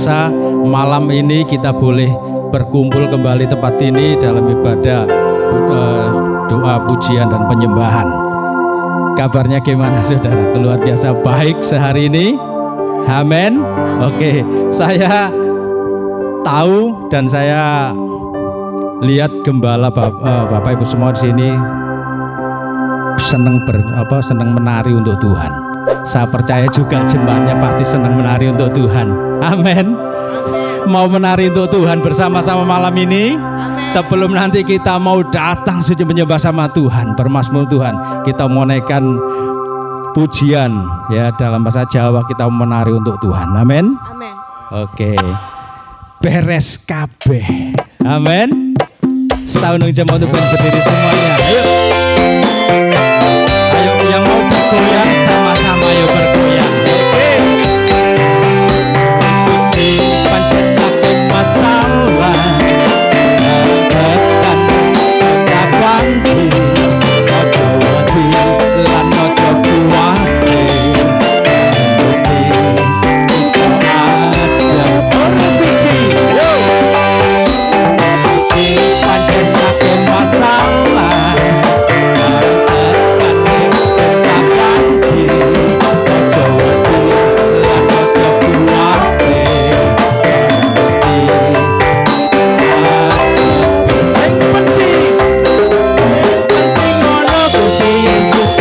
biasa malam ini kita boleh berkumpul kembali tempat ini dalam ibadah doa, pujian dan penyembahan. Kabarnya gimana saudara? Luar biasa baik sehari ini. Amin. Oke, saya tahu dan saya lihat gembala Bapak Ibu semua di sini senang menari untuk Tuhan. Saya percaya juga jemaatnya pasti senang menari untuk Tuhan. Amin. Mau menari untuk Tuhan bersama-sama malam ini. Amen. Sebelum nanti kita mau datang sujud menyembah sama Tuhan, bermazmur Tuhan, kita mau naikkan pujian ya, dalam bahasa Jawa kita menari untuk Tuhan. Amin. Amin. Oke. Beres kabeh. Amin. Setahun jemaat untuk berdiri semuanya. Ayo. Ayo yang mau bergoyang sama-sama yuk bergoyang. Oke. Masalah tekan kapanku ojo wedi lan ojo kuwate mesti kita ada rezeki yo iki pancen ake masalah tekan kapanku ojo wedi lan ojo kuwate Yesus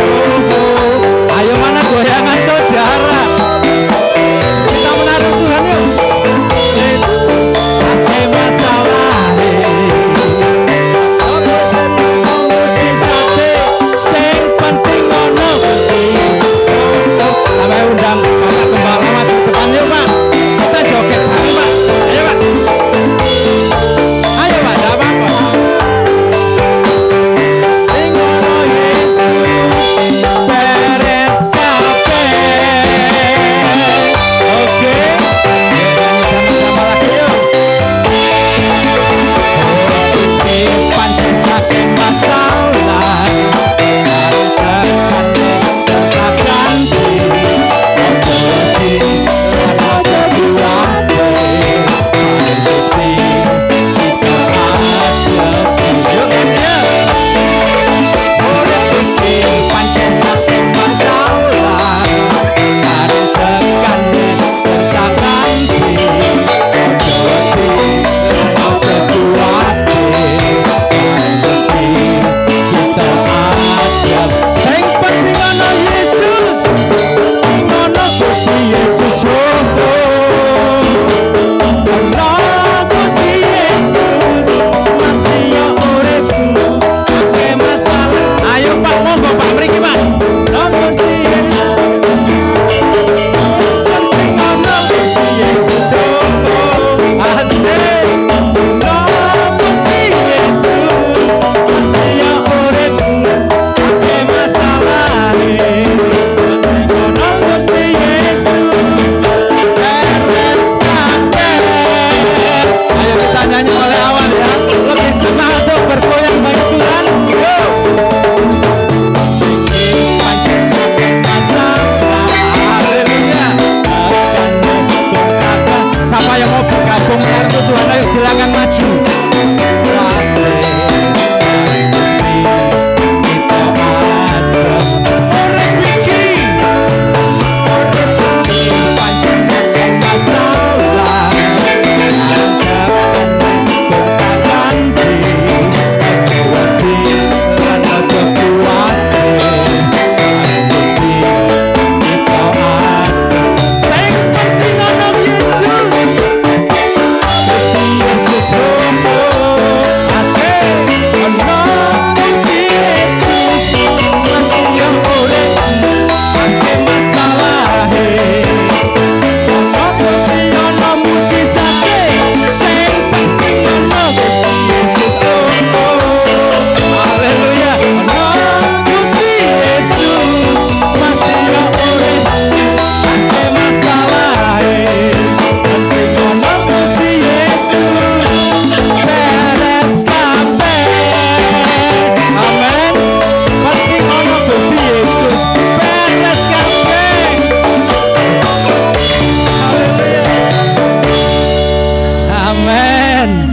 Amin.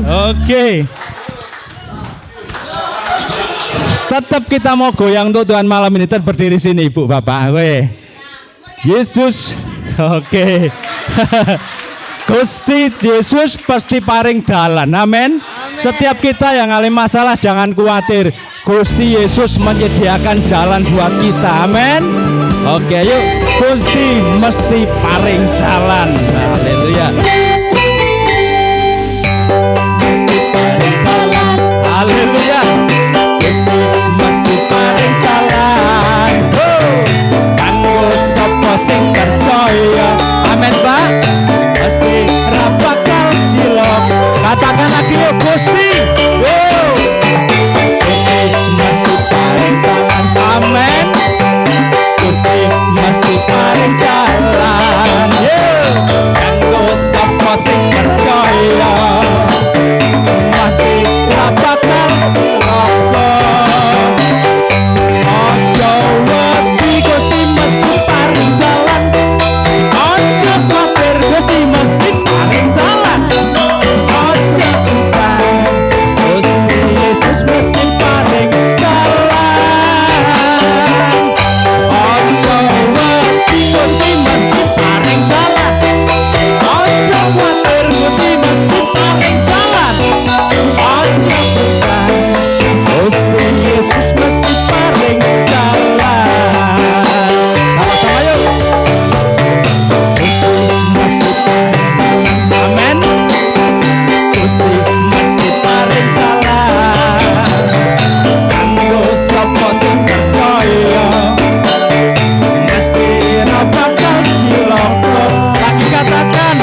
Oke. Tetap kita mau goyang untuk Tuhan malam ini. Berdiri sini Ibu Bapak. Yesus. Oke. Gusti Yesus pasti paring dalan. Amin. Setiap kita yang ngalami masalah jangan khawatir. Gusti Yesus menyediakan jalan buat kita. Amin. Oke, yuk. Gusti mesti paring jalan. Haleluya. Haleluya. Gusti mesti paring dalan. Kanggo sapa sing percaya. Amin, Pak. Mesti ra bakal cilok. Katakan lagi yuk, Gusti. Gusti mesti paring dalan. Amin. Gusti mesti paring dalan. Kanggo sapa sing percaya. Mesti ra bakal cilok. Ojo wedi Gusti mesti paring dalan. Ojo kuwatir Gusti mesti paring dalan. Ojo susah Gusti Yesus mesti paring dalan. Ojo wedi Gusti mesti paring dalan. Ojo kuwatir Gusti mesti paring dalan. Ojo susah Gusti Yesus mesti paring dalan. Sama-sama yuk. Gusti mesti paring dalan. Amin. Gusti mesti paring dalan. Kanggo sapa sing percaya. Mesti ra bakal cilaka. Lagi katakan.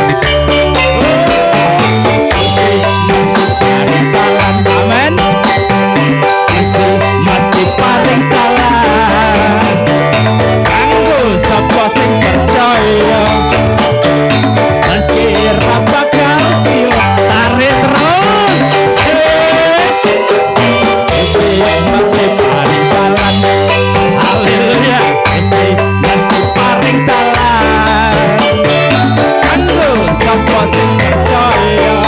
Gusti mesti paring dalan. Amin. Gusti mesti paring dalan. Kanggo sapa sing percaya. Mesti ra bakal cilaka. Tarik terus. Gusti mesti paring dalan. Haleluya. Gusti mesti paring dalan. Kanggo sapa sing percaya.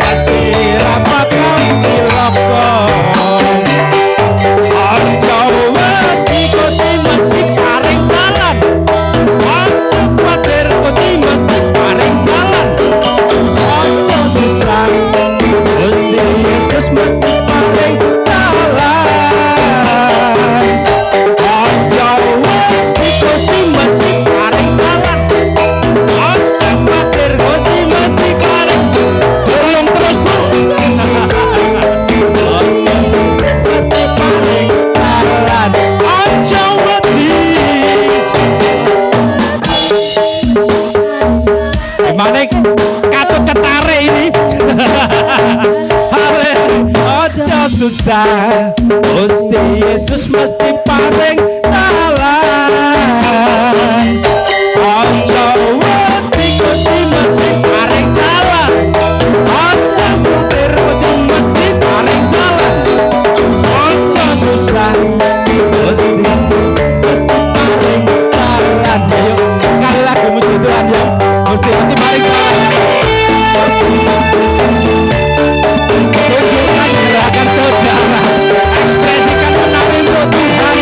Mesti ra bakal cilaka. Ojo wedi Gusti mesti paring dalan. Ojo kuwatir Gusti mesti paring dalan. Ojo susah Gusti Yesus mesti paring dalan. Ojo wedi Gusti mesti paring dalan. Ojo kuwatir Gusti mesti paring. Tolong terus Bu. Mesti paring dalan. Ojo wedi. Gimana katut ketare ini? Ojo susah Gusti Yesus mesti paring dalan. Ojo wedi Gusti mesti paring dalan. Ojo kuwatir Gusti mesti paring dalan. Ojo susah Gusti mesti paring dalan. Ayo sekali lagi muji Tuhan ya. Gusti mesti paring dalan. Tunjukkan gerakan saudara. Ekspresikan menari untuk Tuhan.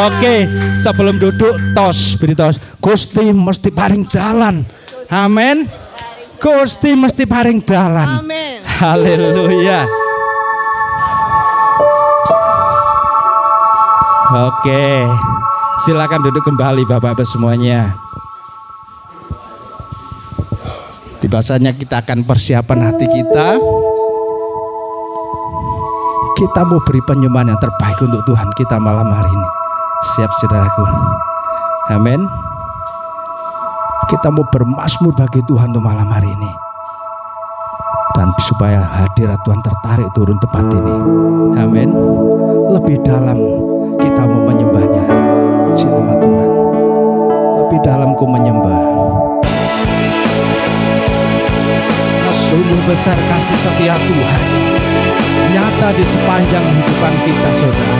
Oke, sebelum duduk tos, beri tos. Gusti mesti paring dalan. Amin. Gusti mesti paring dalan. Amin. Haleluya. Oke, silakan duduk kembali Bapak-Bapak semuanya. Tiba saatnya kita akan persiapan hati kita. Kita mau beri penyembahan yang terbaik untuk Tuhan kita malam hari ini. Siap saudaraku. Amin. Kita mau bermazmur bagi Tuhan untuk malam hari ini. Dan supaya hadirat Tuhan tertarik turun tempat ini. Amin. Lebih dalam kita mau menyembahnya. Puji nama Tuhan. Lebih dalam ku menyembah. Sungguh besar kasih setia Tuhan nyata di sepanjang kehidupan kita, saudara.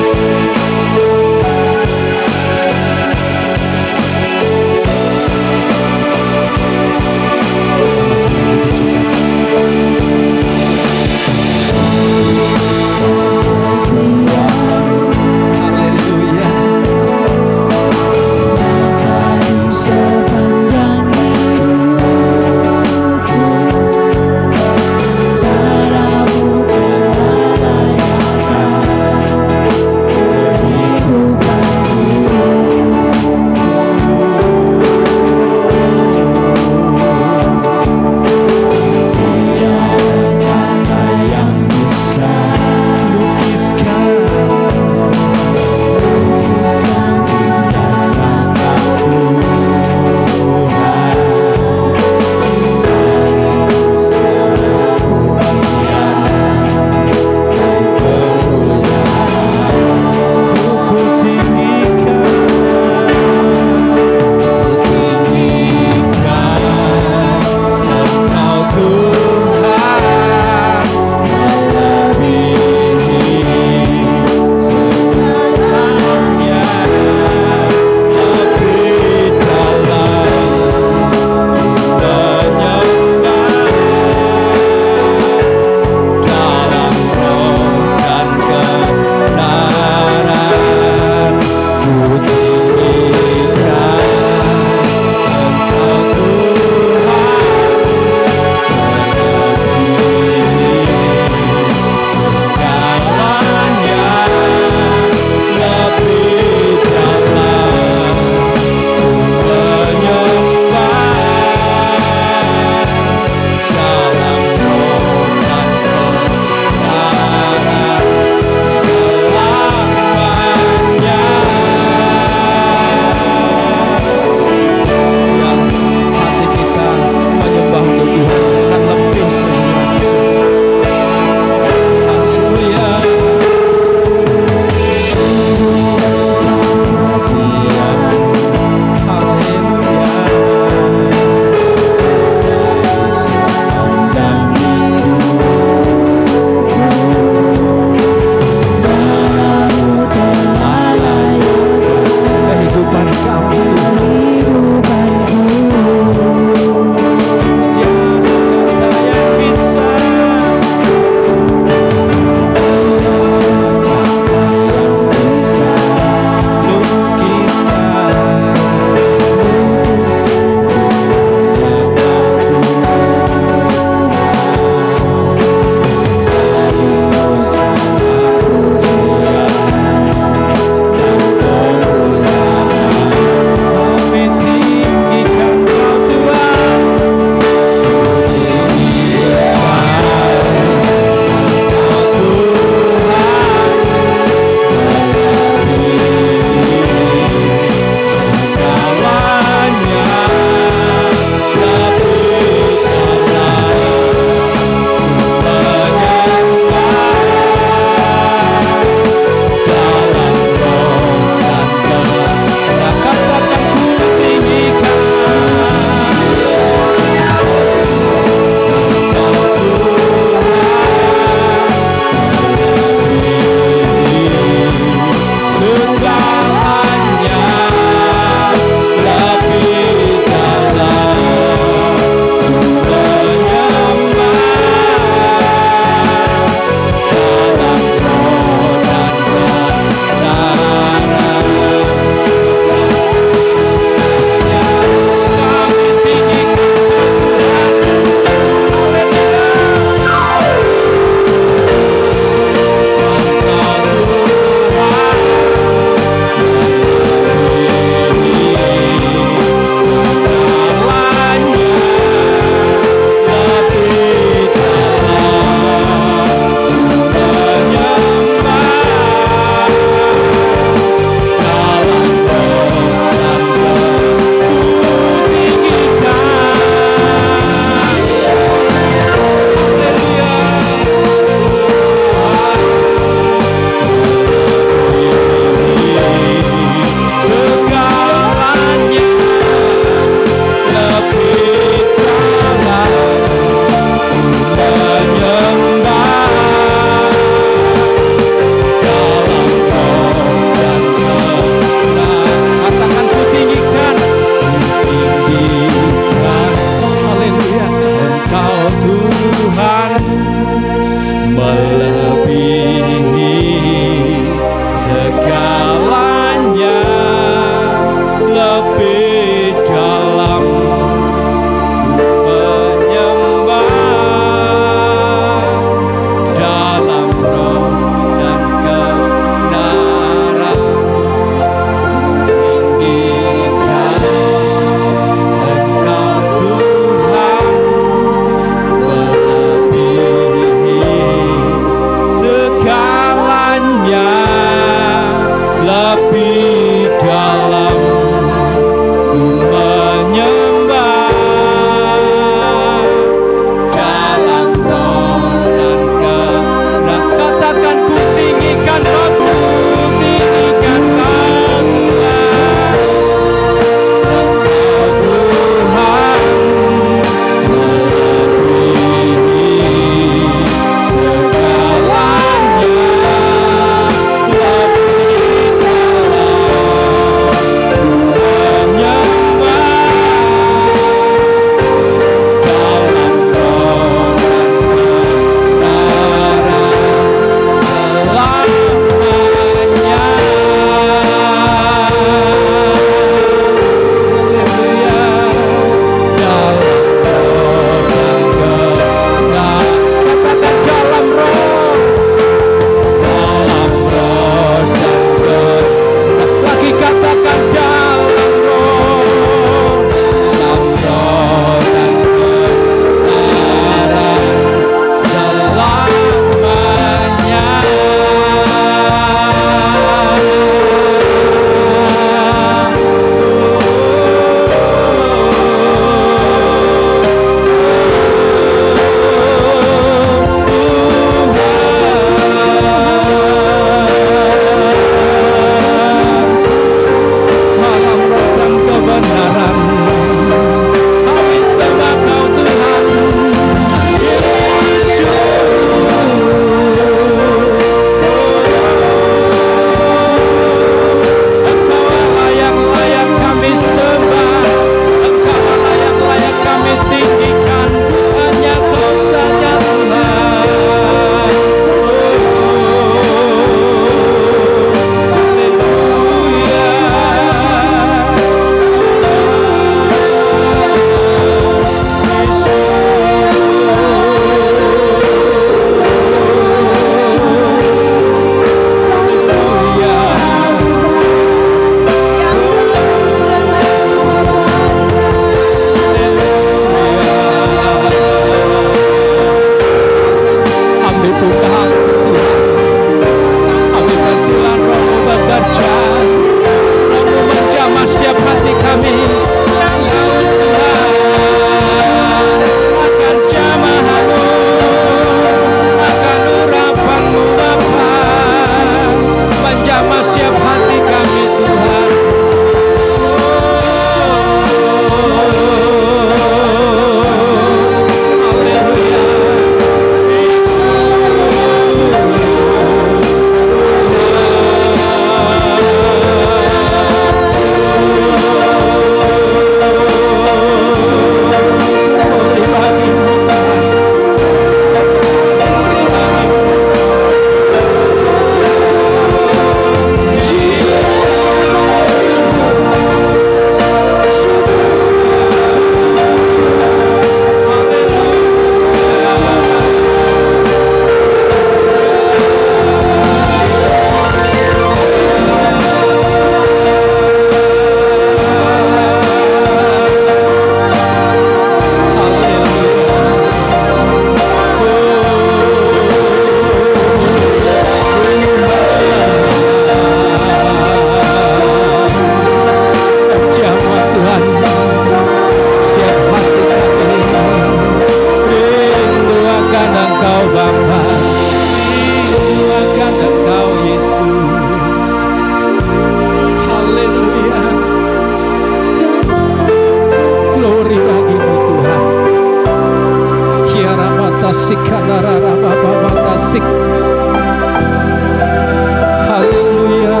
Haleluya.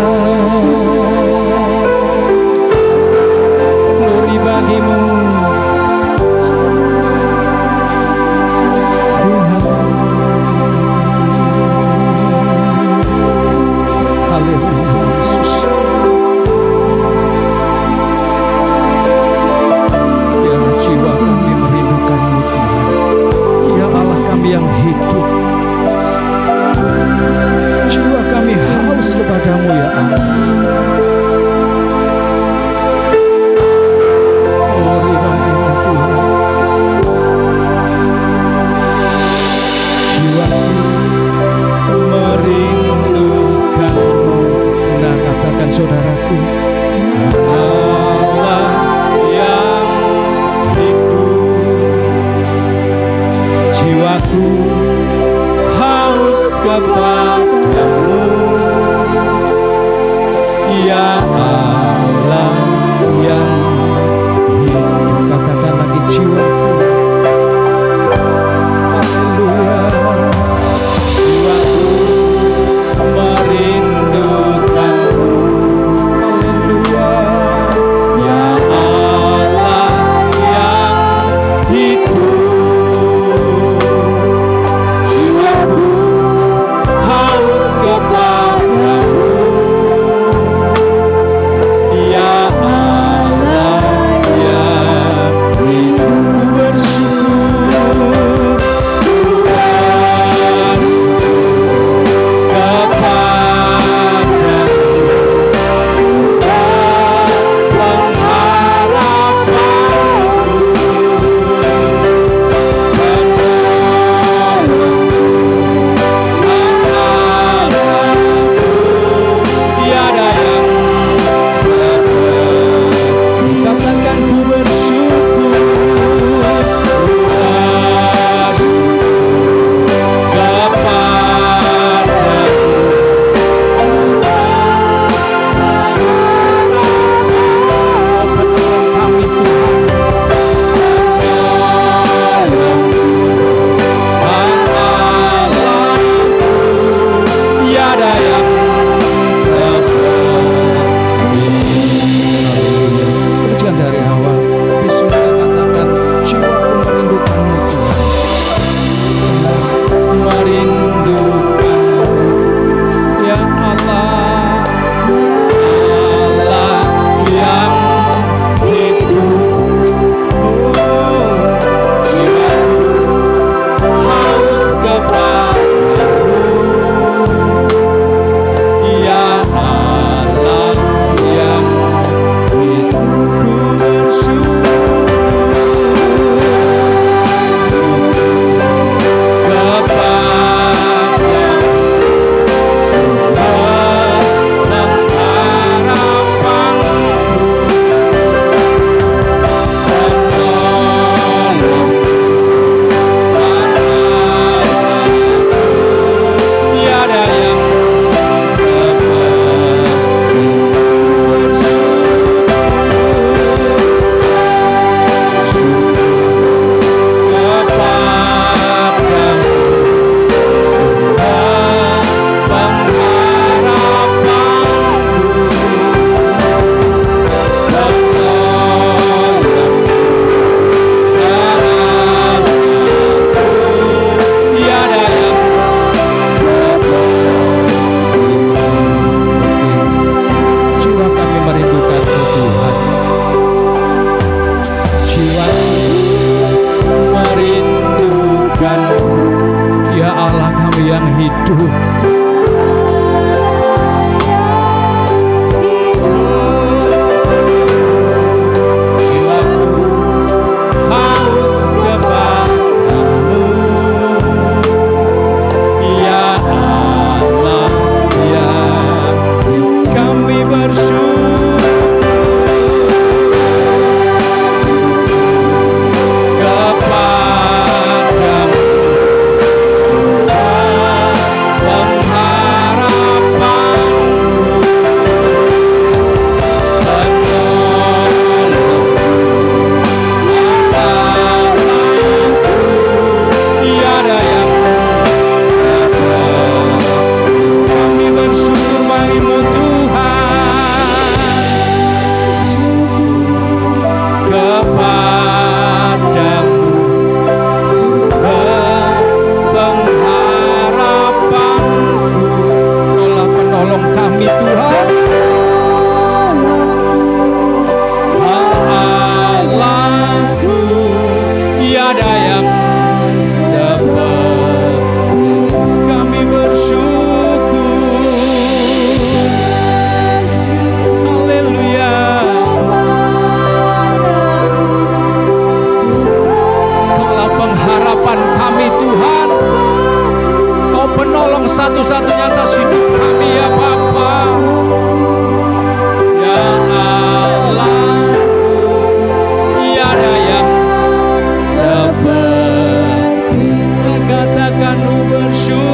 Glory bagimu Tuhan. Haleluya Yesus. Biarlah jiwa kami merindukan-Mu Tuhan. Ya Allah kami yang hidup, jiwa kami haus kepadamu ya Allah. Glory bagimu Tuhan. Jiwaku merindukan-Mu. Nah, katakan saudaraku, Allah yang hidup, jiwaku haus kepadamu, ya Allah yang hidup. Katakan lagi, jiwaku, haleluya, jiwaku merindukanmu, haleluya, ya Allah yang hidup, jiwaku haus kepadamu, ya Allah yang hidup. Ku bersyukur Tuhan kepadamu, tiada yang seperti. Katakan ku bersyukur Tuhan tiada yang pujian dari awal. Bisa katakan jiwaku merindukanmu Tuhan, merindukanmu ya Allah, Allah yang hidup. Jiwaku haus kepadamu, ya Allah yang hidup. Ku bersyukur kepadamu, Tuhan pengharapanku, tiada yang seperti. Jiwa kami merindukan Tuhan, jiwaku merindukan ya Allah kami yang hidup. Jiwaku haus kepadamu, ya Allah yang hidup. Kami bersyukur kepadamu, Tuhan penolong satu-satunya atas hidup kami ya Bapa. Ya Allahku, tiada yang seperti katakanmu bersyukur.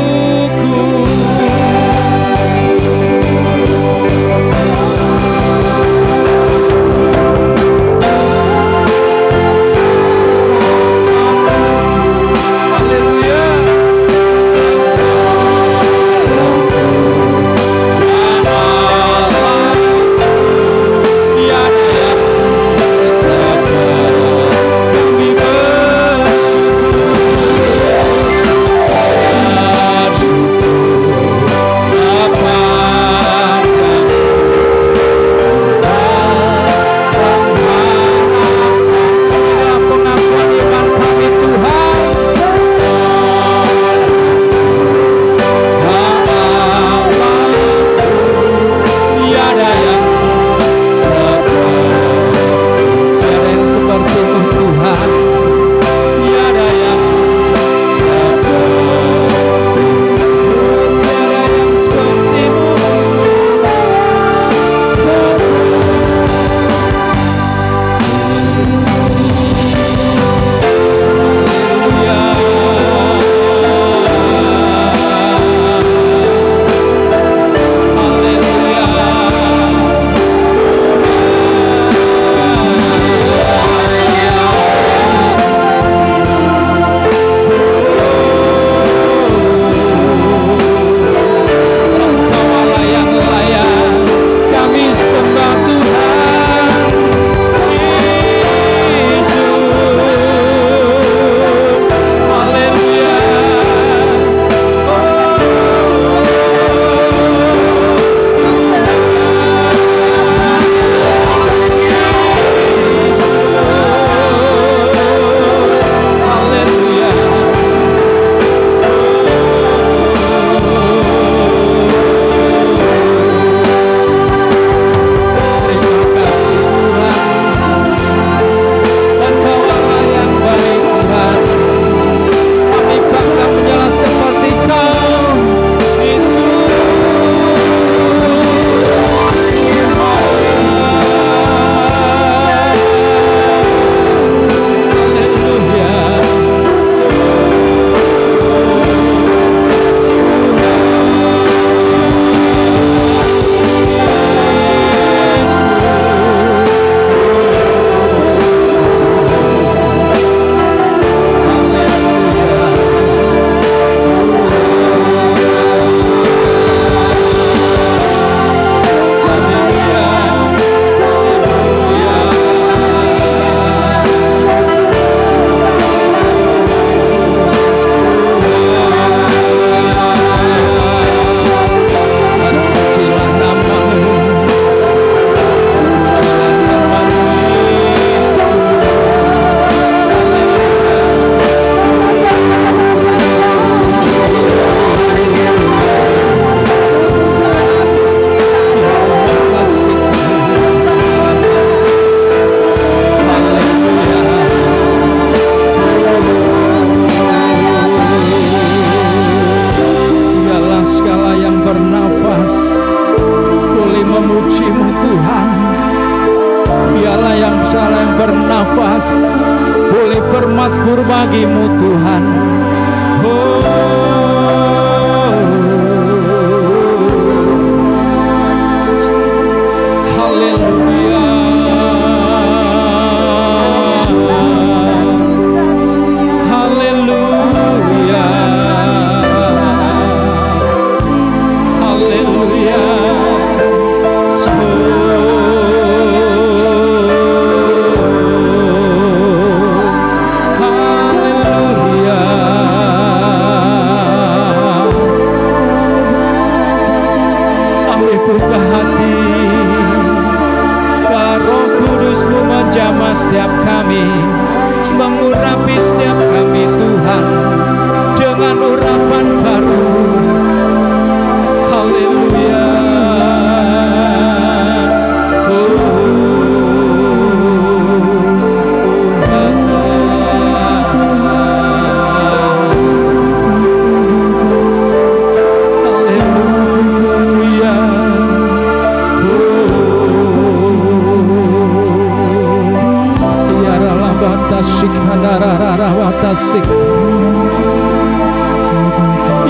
Ikarararabatasik.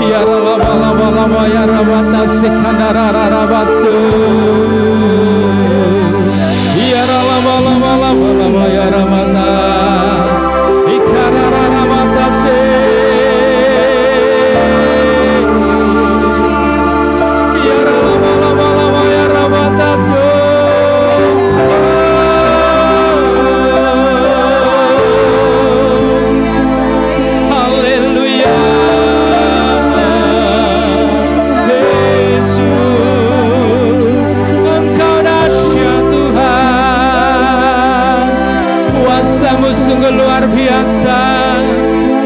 Yaralabalaba yarabatasik kanarararabatu. Yaralabalaba yarabata. Ikarararabatasik. Yaralabalaba yarabatasu. Sungguh luar biasa.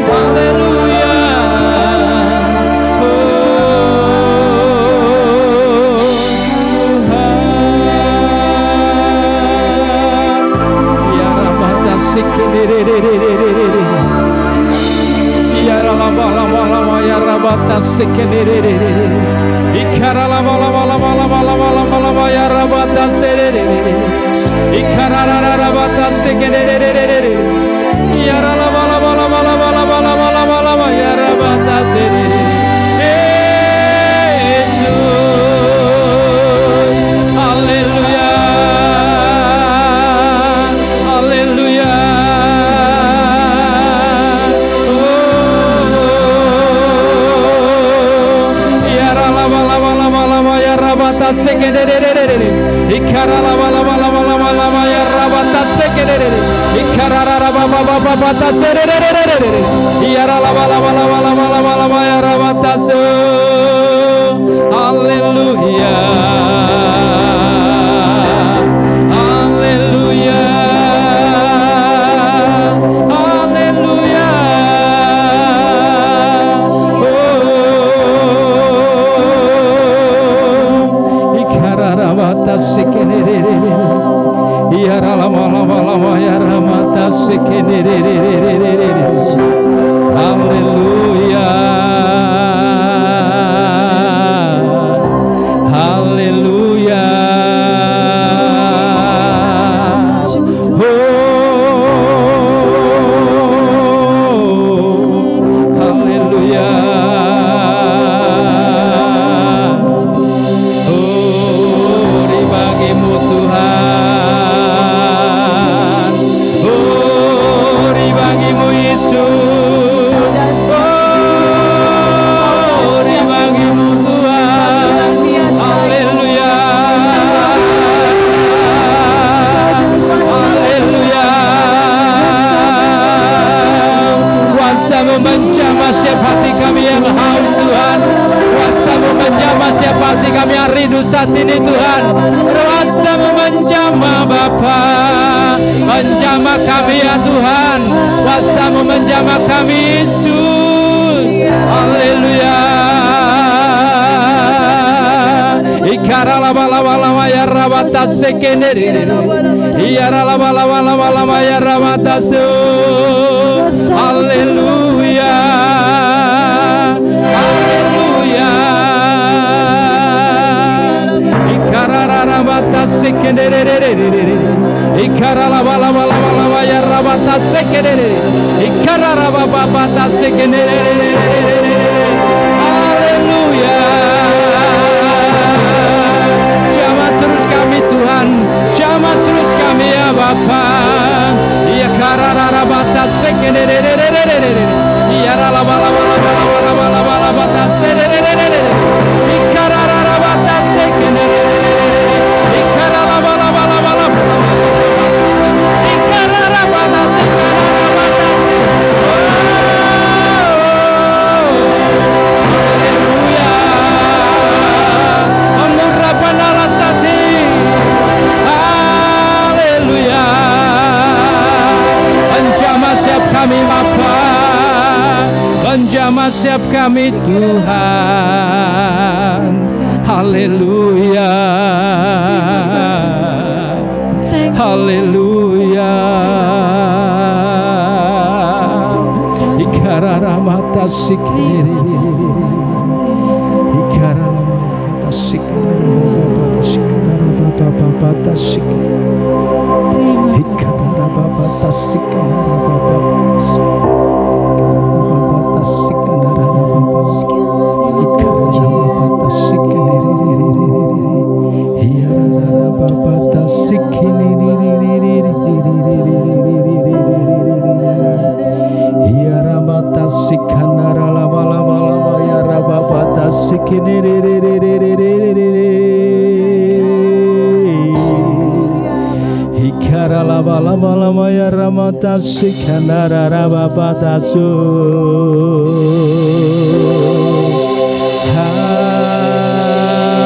Haleluya. Oh Tuhan. Ya Rabata sikiriri. Ya Rabala ya Rabata sikiriri. Ikarala bala ya Rabata sikiriri. Ikarararabata sekerere. Yarala bala yarabata sekerere. Yesus, haleluya, haleluya. Yarala bala yarabata sekerere. Ikarala bala yarabata sekerere. Ikarara baba serere. Yarala bala yarabata se. Haleluya. Haleluya. Haleluya. Oh. Ikarara bata sekerere. Yaralamalama yaramata sekerere. Haleluya. Haleluya. Oh, haleluya. Oh, dibagimu Tuhan. Oh, dibagimu Yesus. Oh, dibagimu Tuhan. Haleluya. Haleluya. Kuasa-Mu menjamah setiap hati kami yang haus Tuhan. Kuasa-Mu menjamah setiap hati kami yang rindu saat ini Tuhan. Kuasa-Mu menjamah Bapa, menjamah kami ya Tuhan. Kuasa-Mu menjamah kami Yesus. Haleluya. Ikarala bala ya rabata sekenere. Iyarala bala ya rabata su. Haleluya. Haleluya. Ikarara rabata sekenere. Ikarala bala ya rabata sekenere. Ikarara baba sekenere. Haleluya. Jamah terus kami Tuhan, jamah terus kami ya Bapa. Ya karara bata sekenere. Ya rala bala bata sekenere. Ikarara bata sekenere. Ikarala bala ikarara bata sekenere. Haleluya. Haleluya. Menjamah setiap kami Bapa, menjamah setiap kami Tuhan. Haleluya. Haleluya. Ikarara mata sikiri. Ikarara mata sikiri. Bapa sikiri. Ikarara baba sikiri. sikanararabapatasu.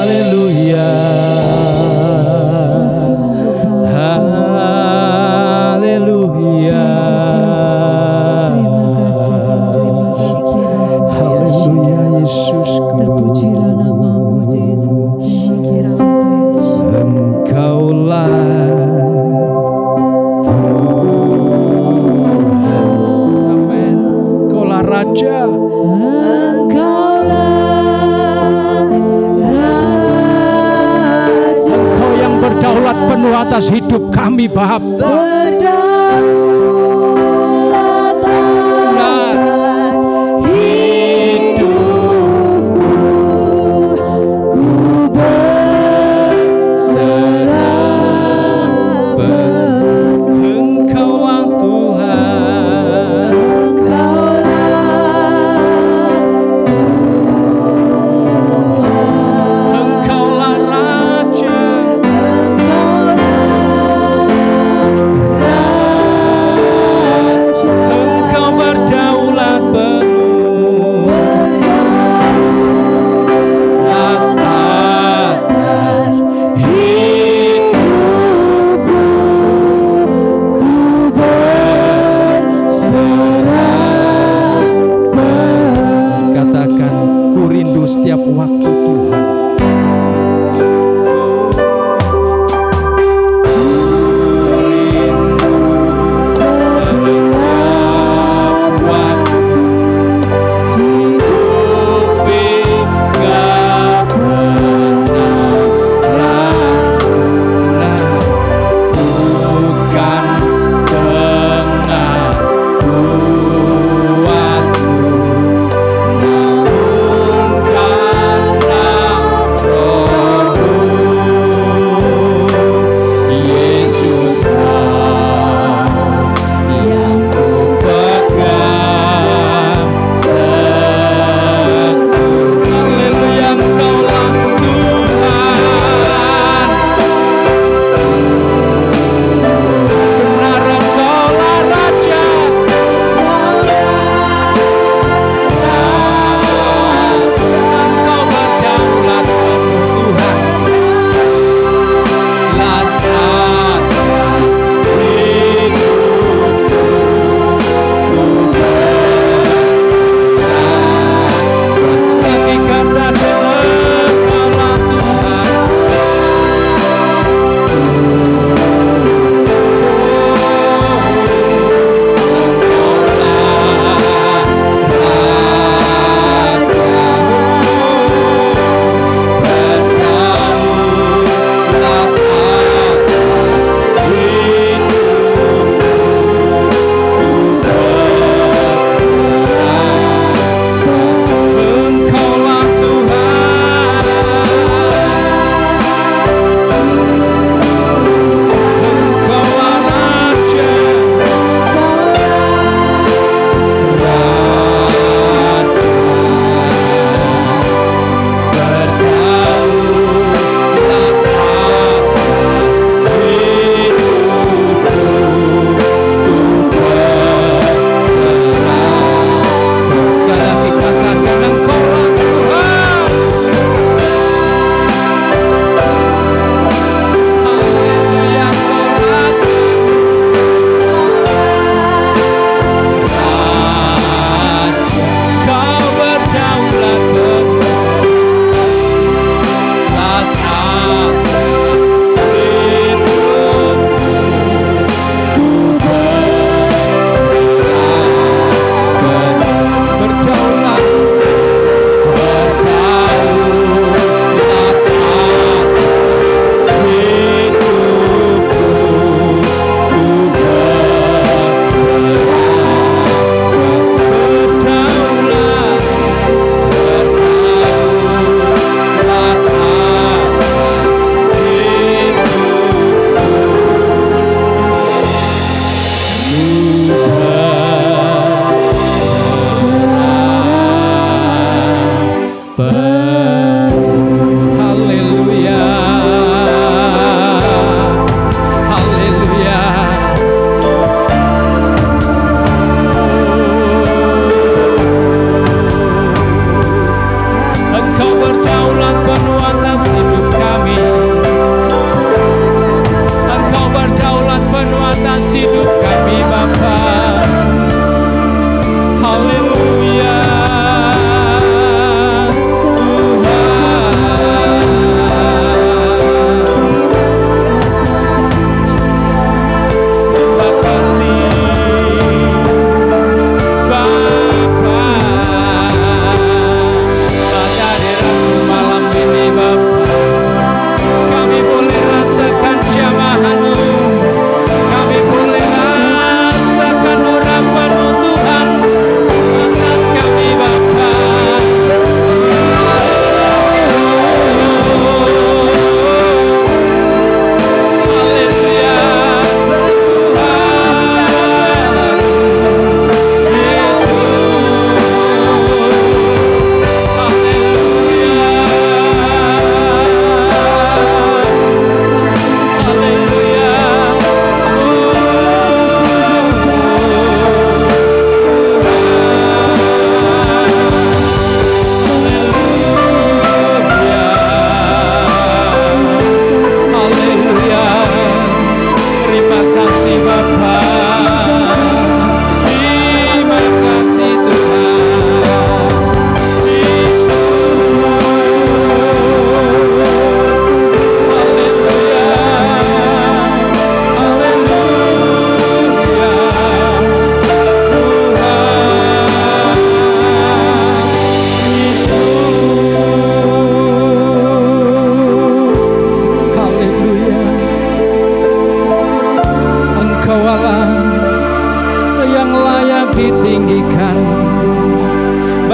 Haleluya. Haleluya. Haleluya Yesusku. Terpujilah namamu Yesus. Engkaulah Tuhan. Amin. Engkaulah Raja. Engkau yang berdaulat penuh atas hidup kami, Bapa. Berdaulat atas hidupku, ku berserah penuh. Engkaulah Tuhan. Engkaulah Raja. Engkau berdaulat penuh atas hidupku, ku berserah penuh. Katakan, ku rindu setiap waktu Tuhan. Karena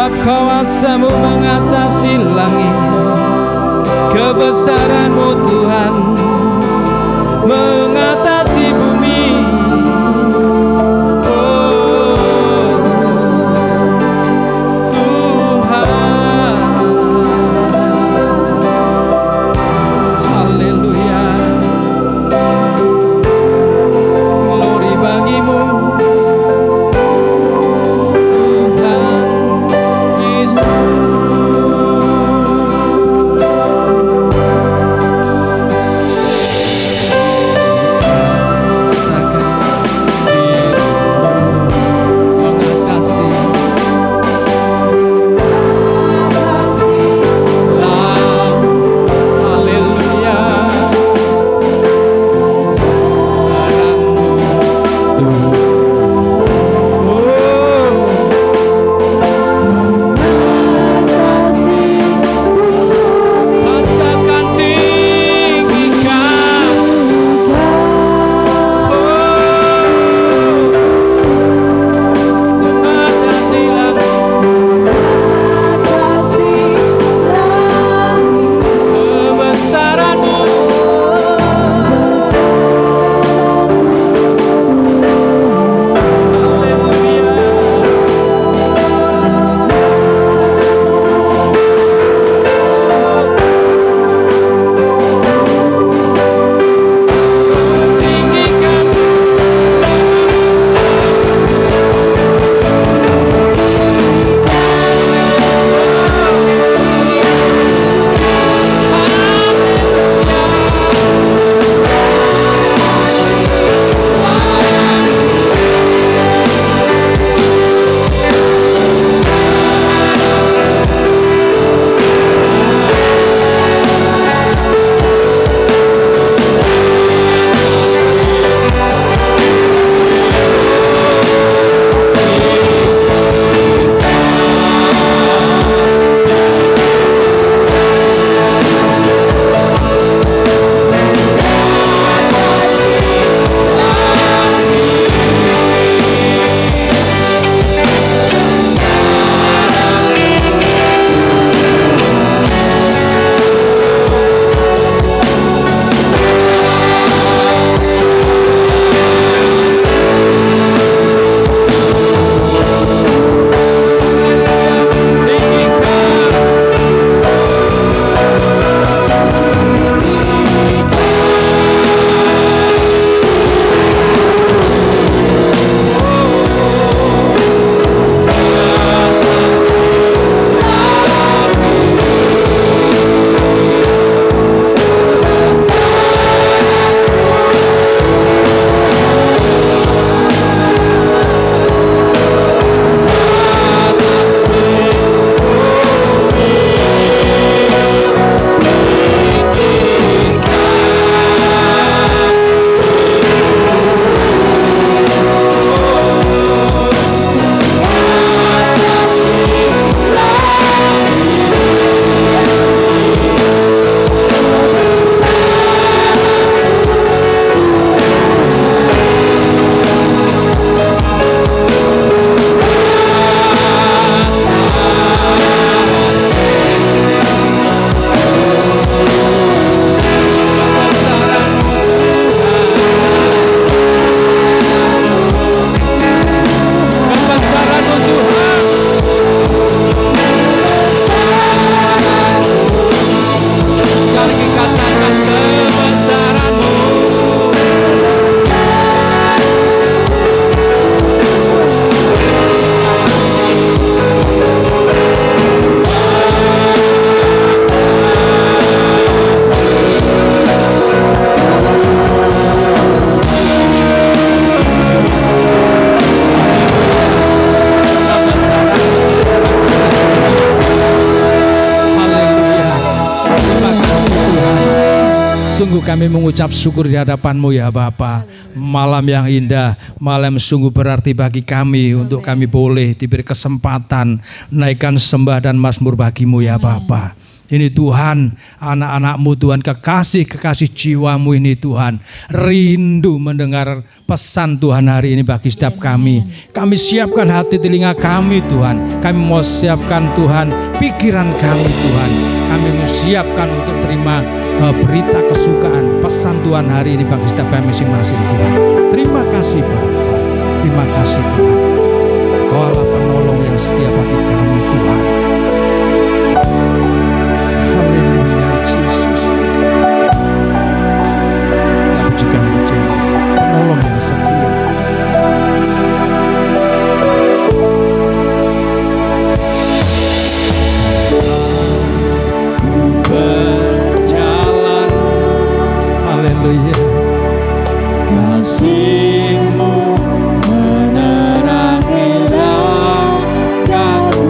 Sebab kuasa-Mu mengatasi langit, kebesaran-Mu Tuhan mengatasi bumi. Oh Tuhan, haleluya, glory bagi-Mu Tuhan Yesus. Sungguh kami mengucap syukur di hadapan-Mu ya Bapa. Malam yang indah, malam sungguh berarti bagi kami untuk kami boleh diberi kesempatan naikkan sembah dan mazmur bagi-Mu ya Bapa. Ini Tuhan, anak-anak-Mu Tuhan, kekasih-kekasih jiwa-Mu ini Tuhan, rindu mendengar pesan Tuhan hari ini bagi setiap kami. Kami siapkan hati telinga kami Tuhan. Kami mau siapkan Tuhan pikiran kami Tuhan. Kami mau siapkan untuk terima berita kesukaan pesan Tuhan hari ini bagi setiap kami masing-masing Tuhan. Terima kasih Bapa. Terima kasih Tuhan. Kau adalah penolong yang setia bagi kami Tuhan. Haleluya Yesus. Pujikan pujian penolong yang setia. Berjalan, haleluya. Kasih-Mu menerangi langkahku.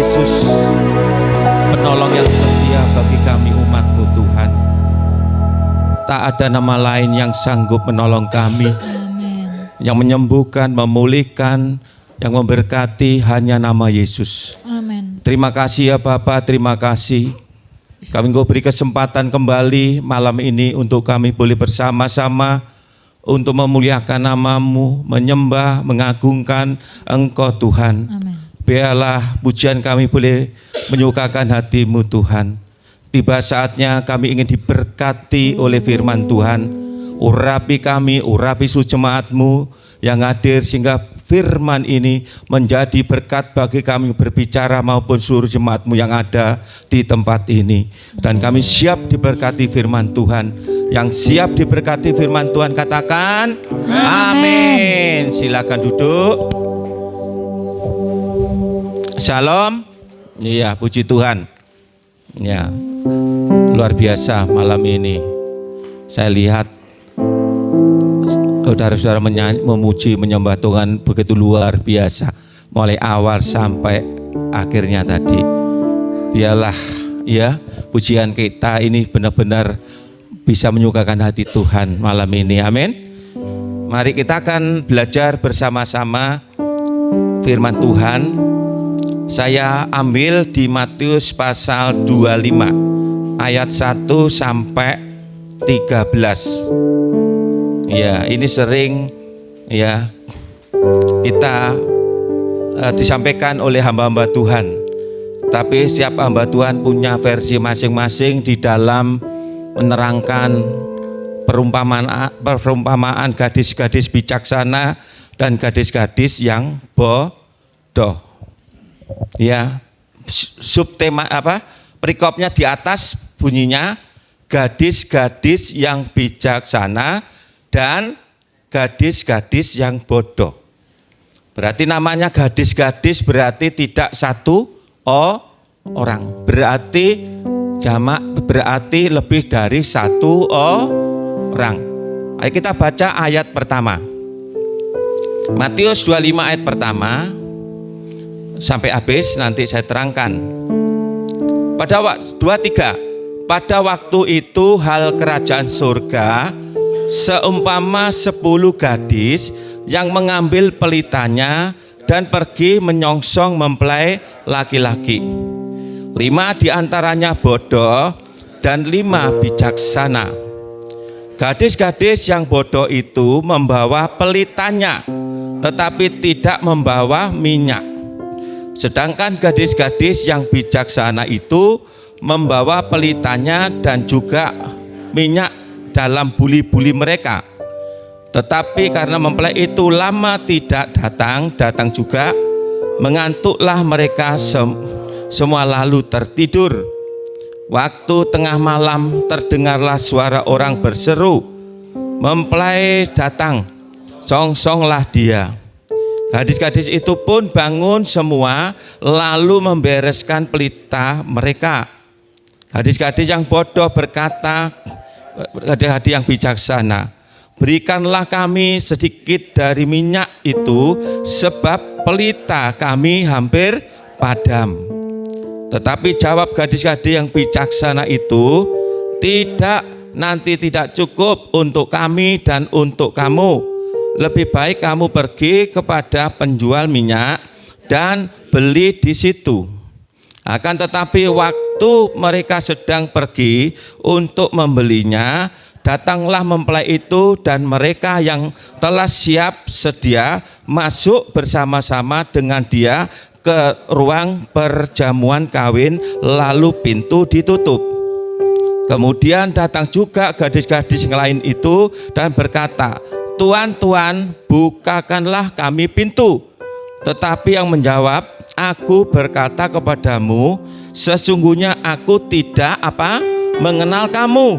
Yesus, penolong yang setia bagi kami umat-Mu Tuhan. Tak ada nama lain yang sanggup menolong kami, yang menyembuhkan, memulihkan, yang memberkati, hanya nama Yesus. Amin. Terima kasih ya Bapa, terima kasih. Kami Engkau beri kesempatan kembali malam ini untuk kami boleh bersama-sama untuk memuliakan nama-Mu, menyembah, mengagungkan Engkau Tuhan. Amin. Biarlah pujian kami boleh menyukakan hati-Mu Tuhan. Tiba saatnya kami ingin diberkati oleh firman Tuhan. Urapi kami, urapi seluruh jemaat-Mu yang hadir, sehingga firman ini menjadi berkat bagi kami berbicara maupun seluruh jemaat-Mu yang ada di tempat ini. Dan kami siap diberkati firman Tuhan. Yang siap diberkati firman Tuhan katakan amin. Silakan duduk. Shalom. Iya, puji Tuhan. Ya, luar biasa malam ini. Saya lihat saudara-saudara memuji, menyembah Tuhan begitu luar biasa, mulai awal sampai akhirnya tadi. Biarlah ya pujian kita ini benar-benar bisa menyukakan hati Tuhan malam ini. Amin. Mari kita akan belajar bersama-sama firman Tuhan. Saya ambil di Matius pasal 25 ayat 1 sampai 13. Ya, ini sering ya kita disampaikan oleh hamba-hamba Tuhan. Tapi setiap hamba Tuhan punya versi masing-masing di dalam menerangkan perumpamaan gadis-gadis bijaksana dan gadis-gadis yang bodoh. Ya, subtema perikopnya di atas bunyinya gadis-gadis yang bijaksana dan gadis-gadis yang bodoh. Berarti namanya gadis-gadis berarti tidak satu orang. Berarti jamak, berarti lebih dari satu orang. Ayo kita baca ayat pertama. Matius 25 ayat pertama sampai habis, nanti saya terangkan. Pada 23, pada waktu itu hal kerajaan surga seumpama 10 gadis yang mengambil pelitanya dan pergi menyongsong mempelai laki-laki. 5 diantaranya bodoh dan 5 bijaksana. Gadis-gadis yang bodoh itu membawa pelitanya, tetapi tidak membawa minyak. Sedangkan gadis-gadis yang bijaksana itu membawa pelitanya dan juga minyak dalam buli-buli mereka. Tetapi karena mempelai itu lama tidak datang juga, mengantuklah mereka semua lalu tertidur. Waktu tengah malam terdengarlah suara orang berseru, "Mempelai datang, songsonglah dia." Gadis-gadis itu pun bangun semua lalu membereskan pelita mereka. Gadis-gadis yang bodoh berkata, gadis-gadis yang bijaksana, "Berikanlah kami sedikit dari minyak itu, sebab pelita kami hampir padam." Tetapi jawab gadis-gadis yang bijaksana itu, tidak cukup untuk kami dan untuk kamu. Lebih baik kamu pergi kepada penjual minyak dan beli di situ. Akan tetapi waktu mereka sedang pergi untuk membelinya, datanglah mempelai itu dan mereka yang telah siap sedia masuk bersama-sama dengan dia ke ruang perjamuan kawin, lalu pintu ditutup. Kemudian datang juga gadis-gadis yang lain itu dan berkata, "Tuan, Tuan, bukakanlah kami pintu." Tetapi yang menjawab, "Aku berkata kepadamu, sesungguhnya aku tidak mengenal kamu.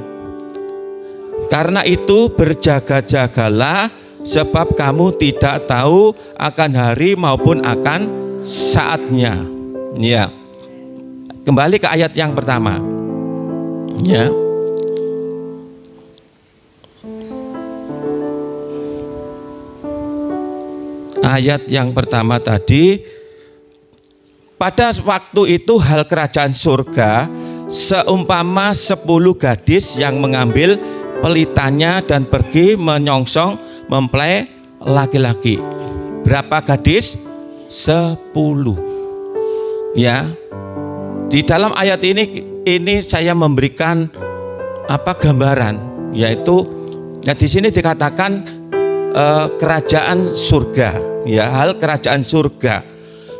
Karena itu berjaga-jagalah, sebab kamu tidak tahu akan hari maupun akan saatnya." Ya. Kembali ke ayat yang pertama. Ya. Ayat yang pertama tadi, pada waktu itu hal kerajaan surga seumpama 10 gadis yang mengambil pelitanya dan pergi menyongsong mempelai laki-laki. Berapa gadis? 10. Ya. Di dalam ayat ini saya memberikan gambaran, yaitu di sini dikatakan kerajaan surga, ya, hal kerajaan surga.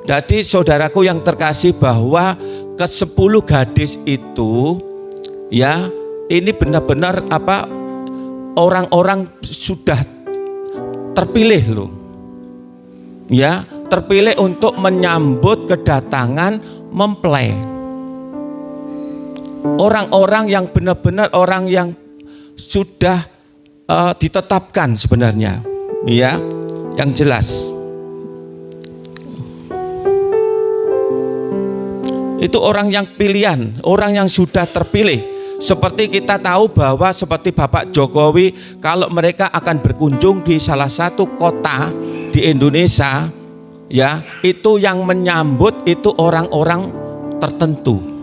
Jadi saudaraku yang terkasih, bahwa ke-10 gadis itu, ya, ini benar-benar orang-orang sudah terpilih loh, ya, terpilih untuk menyambut kedatangan mempelai. Orang-orang yang benar-benar orang yang sudah ditetapkan sebenarnya, ya, yang jelas. Itu orang yang pilihan, orang yang sudah terpilih. Seperti kita tahu bahwa seperti Bapak Jokowi, kalau mereka akan berkunjung di salah satu kota di Indonesia, ya, itu yang menyambut itu orang-orang tertentu.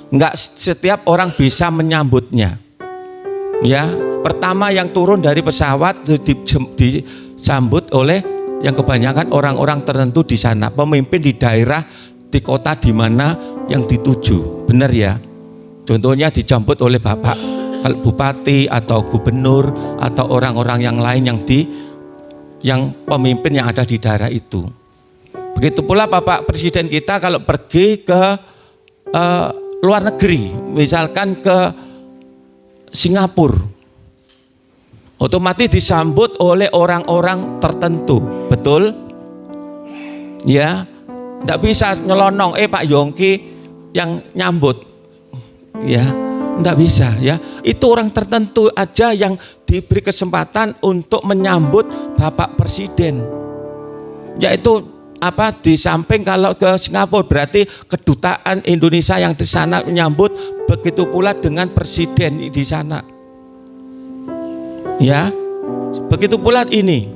Enggak setiap orang bisa menyambutnya. Ya, pertama yang turun dari pesawat disambut oleh yang kebanyakan orang-orang tertentu di sana, pemimpin di daerah, di kota di mana yang dituju. Benar ya? Contohnya dijemput oleh Bapak Bupati atau gubernur atau orang-orang yang lain yang pemimpin yang ada di daerah itu. Begitu pula Bapak Presiden kita kalau pergi ke luar negeri, misalkan ke Singapura, otomatis disambut oleh orang-orang tertentu, betul? Ya, tidak bisa nyelonong, Pak Yongki yang nyambut, ya, tidak bisa, ya. Itu orang tertentu aja yang diberi kesempatan untuk menyambut Bapak Presiden, yaitu di samping kalau ke Singapura berarti kedutaan Indonesia yang di sana menyambut, begitu pula dengan presiden di sana. Ya. Begitu pula ini.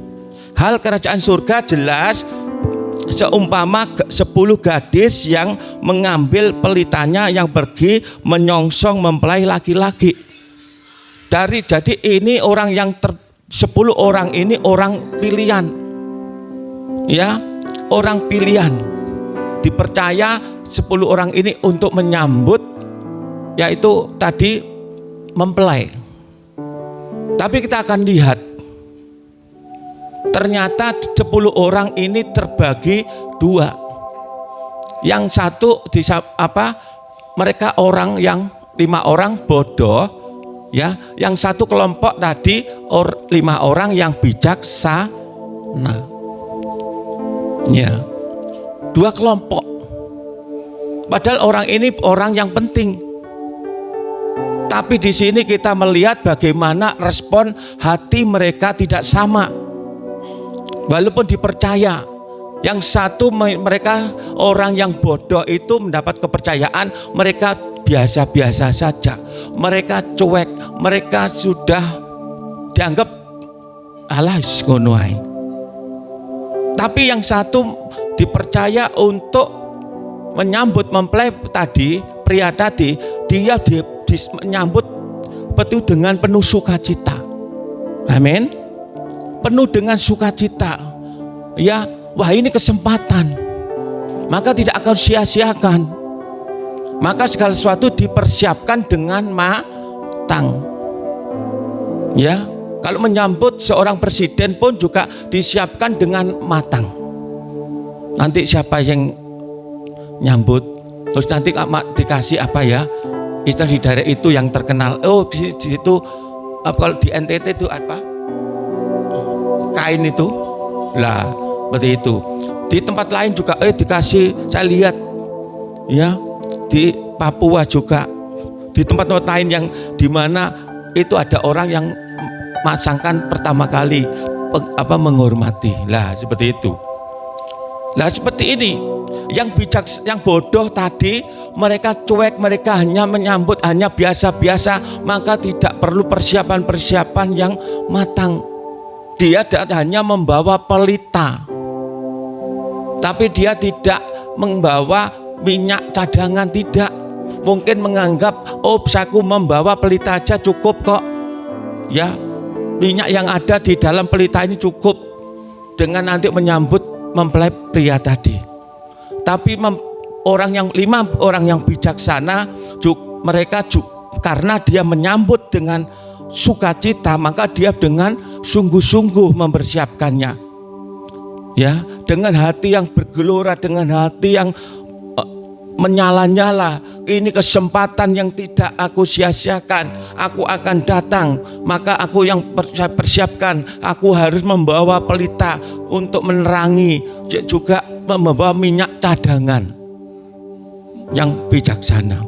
Hal kerajaan surga jelas seumpama 10 gadis yang mengambil pelitanya yang pergi menyongsong mempelai laki-laki. Jadi ini orang yang 10 orang ini orang pilihan. Ya. Orang pilihan dipercaya 10 orang ini untuk menyambut, yaitu tadi mempelai. Tapi kita akan lihat ternyata 10 orang ini terbagi 2. Yang satu mereka orang yang 5 orang bodoh, ya. Yang satu kelompok tadi 5 orang yang bijaksana. Ya, 2 kelompok. Padahal orang ini orang yang penting. Tapi di sini kita melihat bagaimana respon hati mereka tidak sama. Walaupun dipercaya, yang satu mereka orang yang bodoh itu mendapat kepercayaan, mereka biasa-biasa saja. Mereka cuek, mereka sudah dianggap alas ngono ae. Tapi yang satu dipercaya untuk menyambut mempelai tadi, pria tadi, dia menyambut itu dengan penuh sukacita. Amin. Penuh dengan sukacita. Ya, wah ini kesempatan. Maka tidak akan sia-siakan. Maka segala sesuatu dipersiapkan dengan matang. Ya. Kalau menyambut seorang presiden pun juga disiapkan dengan matang. Nanti siapa yang nyambut, terus nanti dikasih istilah di daerah itu yang terkenal. Oh, di situ kalau di NTT itu apa? Kain itu. Lah, seperti itu. Di tempat lain juga dikasih, saya lihat ya, di Papua juga. Di tempat-tempat lain yang di mana itu ada orang yang masangkan pertama kali menghormati. Lah seperti itu. Lah seperti ini. Yang bodoh tadi mereka cuek, mereka hanya menyambut hanya biasa-biasa, maka tidak perlu persiapan-persiapan yang matang. Dia hanya membawa pelita. Tapi dia tidak membawa minyak cadangan, tidak. Mungkin menganggap, oh aku membawa pelita aja cukup kok. Ya, minyak yang ada di dalam pelita ini cukup dengan nanti menyambut mempelai pria tadi. Tapi lima orang yang bijaksana, mereka karena dia menyambut dengan sukacita, maka dia dengan sungguh-sungguh mempersiapkannya. Ya, dengan hati yang bergelora, dengan hati yang menyala-nyala. Ini kesempatan yang tidak aku sia-siakan. Aku akan datang, maka aku yang persiapkan. Aku harus membawa pelita untuk menerangi, juga membawa minyak cadangan yang bijaksana.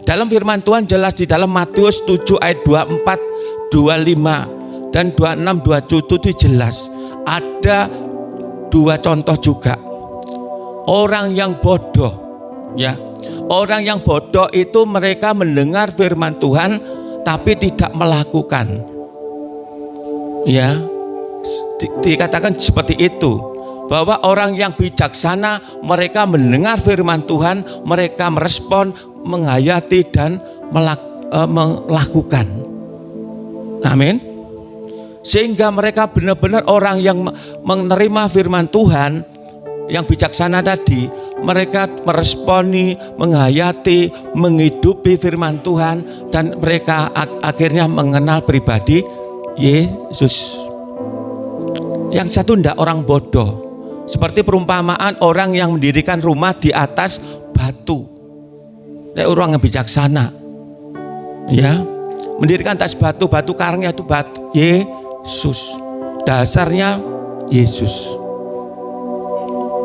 Dalam firman Tuhan jelas di dalam Matius 7 ayat 24, 25 dan 26, 27 itu jelas. Ada dua contoh juga. Orang yang bodoh, ya. Orang yang bodoh itu mereka mendengar firman Tuhan tapi tidak melakukan. Ya. Dikatakan seperti itu. Bahwa orang yang bijaksana, mereka mendengar firman Tuhan, mereka merespon, menghayati dan melakukan. Amin. Sehingga mereka benar-benar orang yang menerima firman Tuhan yang bijaksana tadi, mereka meresponi, menghayati, menghidupi firman Tuhan, dan mereka akhirnya mengenal pribadi Yesus. Yang satu tidak orang bodoh. Seperti perumpamaan orang yang mendirikan rumah di atas batu. Orang yang bijaksana, ya, mendirikan atas batu karangnya itu batu Yesus, dasarnya Yesus.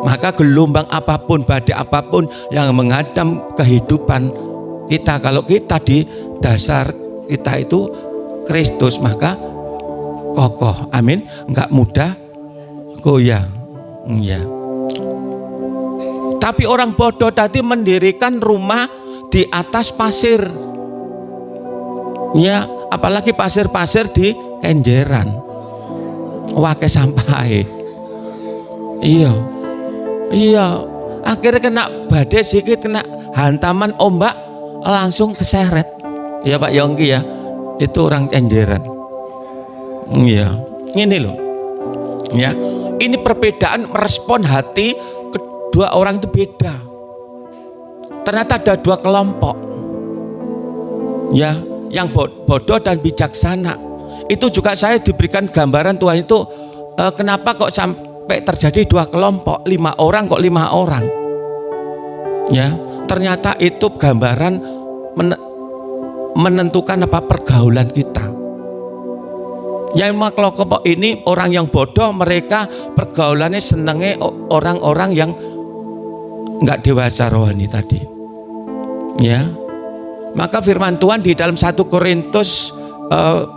Maka gelombang apapun, badai apapun yang menghadang kehidupan kita, kalau kita di dasar kita itu Kristus, maka kokoh. Amin. Enggak mudah goyah. Ya. Tapi orang bodoh tadi mendirikan rumah di atas pasir. Ya, apalagi pasir-pasir di Kenjeran. Wake sampai. Iya. Akhirnya kena badai sedikit, kena hantaman ombak, langsung keseret. Ya Pak Yongki ya. Itu orang Kenjeran. Iya. Ini loh. Ya. Ini perbedaan merespon hati kedua orang itu beda. Ternyata ada dua kelompok. Ya, yang bodoh dan bijaksana. Itu juga saya diberikan gambaran Tuhan itu kenapa kok sampai terjadi dua kelompok, 5 orang kok 5 orang. Ya, ternyata itu gambaran menentukan apa pergaulan kita. Yang kelompok ini orang yang bodoh, mereka pergaulannya senangnya orang-orang yang nggak dewasa rohani tadi. Ya, maka firman Tuhan di dalam 1 Korintus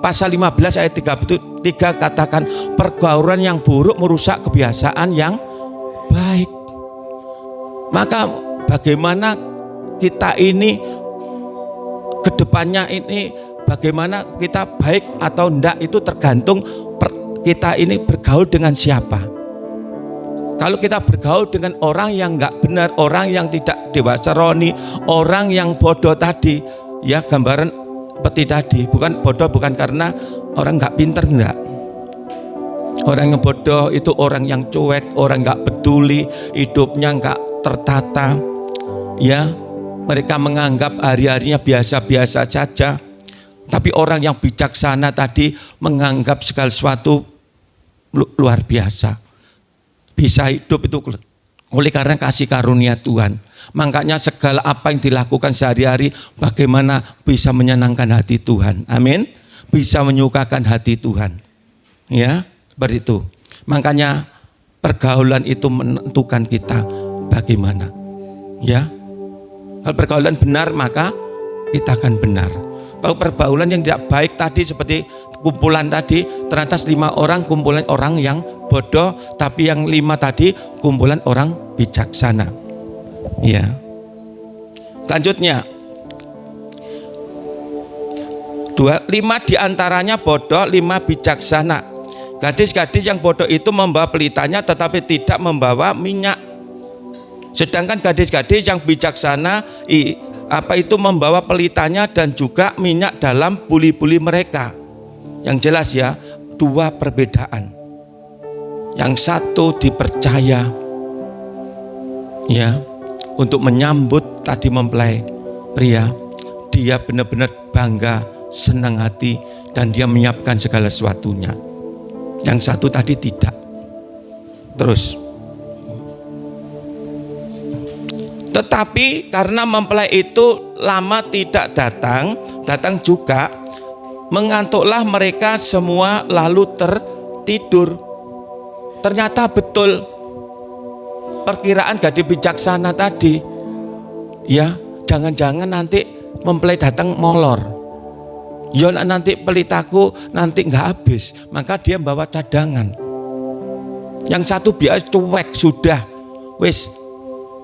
pasal 15 ayat 33 katakan pergaulan yang buruk merusak kebiasaan yang baik. Maka bagaimana kita ini kedepannya ini, bagaimana kita baik atau enggak itu tergantung kita ini bergaul dengan siapa. Kalau kita bergaul dengan orang yang enggak benar, orang yang tidak dewasa rohani, orang yang bodoh tadi, ya gambaran seperti tadi, bukan bodoh bukan karena orang enggak pintar, enggak. Orang yang bodoh itu orang yang cuek, orang enggak peduli, hidupnya enggak tertata. Ya, mereka menganggap hari-harinya biasa-biasa saja. Tapi orang yang bijaksana tadi menganggap segala sesuatu luar biasa. Bisa hidup itu oleh karena kasih karunia Tuhan. Makanya segala apa yang dilakukan sehari-hari bagaimana bisa menyenangkan hati Tuhan. Amin. Bisa menyukakan hati Tuhan. Ya, seperti itu. Makanya pergaulan itu menentukan kita bagaimana. Ya. Kalau pergaulan benar maka kita akan benar. Kalau pergaulan yang tidak baik tadi seperti kumpulan tadi, ternyata 5 orang kumpulan orang yang bodoh, tapi yang 5 tadi kumpulan orang bijaksana. Ya. Selanjutnya 5 diantaranya bodoh, 5 bijaksana. Gadis-gadis yang bodoh itu membawa pelitanya tetapi tidak membawa minyak. Sedangkan gadis-gadis yang bijaksana itu membawa pelitanya dan juga minyak dalam buli-buli mereka. Yang jelas ya, dua perbedaan. Yang satu dipercaya ya untuk menyambut tadi mempelai pria, dia benar-benar bangga, senang hati, dan dia menyiapkan segala sesuatunya. Yang satu tadi tidak. Terus, tetapi karena mempelai itu lama tidak datang juga, mengantuklah mereka semua lalu tertidur. Ternyata betul perkiraan gadis bijaksana tadi. Ya, jangan-jangan nanti mempelai datang molor. Ya nanti pelitaku nanti nggak habis, maka dia bawa cadangan. Yang satu biasa cuek sudah, wis.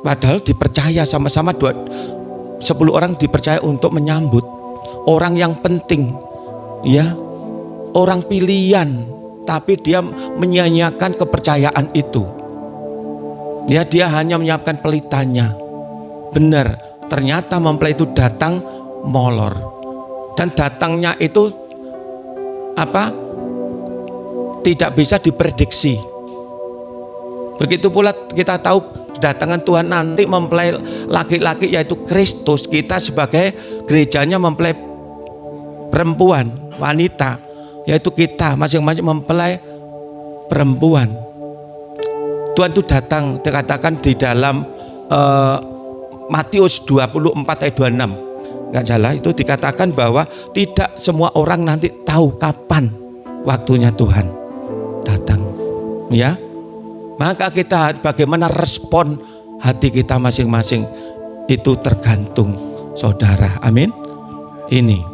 Padahal dipercaya sama-sama 10 orang dipercaya untuk menyambut orang yang penting, ya, orang pilihan, tapi dia menyia-nyiakan kepercayaan itu. Ya, dia hanya menyiapkan pelitanya. Benar, ternyata mempelai itu datang molor, dan datangnya itu tidak bisa diprediksi. Begitu pula kita tahu kedatangan Tuhan nanti mempelai laki-laki yaitu Kristus. Kita sebagai gerejanya mempelai perempuan, wanita, yaitu kita masing-masing mempelai perempuan. Tuhan itu datang, dikatakan di dalam Matius 24 ayat 26, nggak salah, itu dikatakan bahwa tidak semua orang nanti tahu kapan waktunya Tuhan datang, ya. Maka kita bagaimana respon hati kita masing-masing itu tergantung saudara. Amin. Ini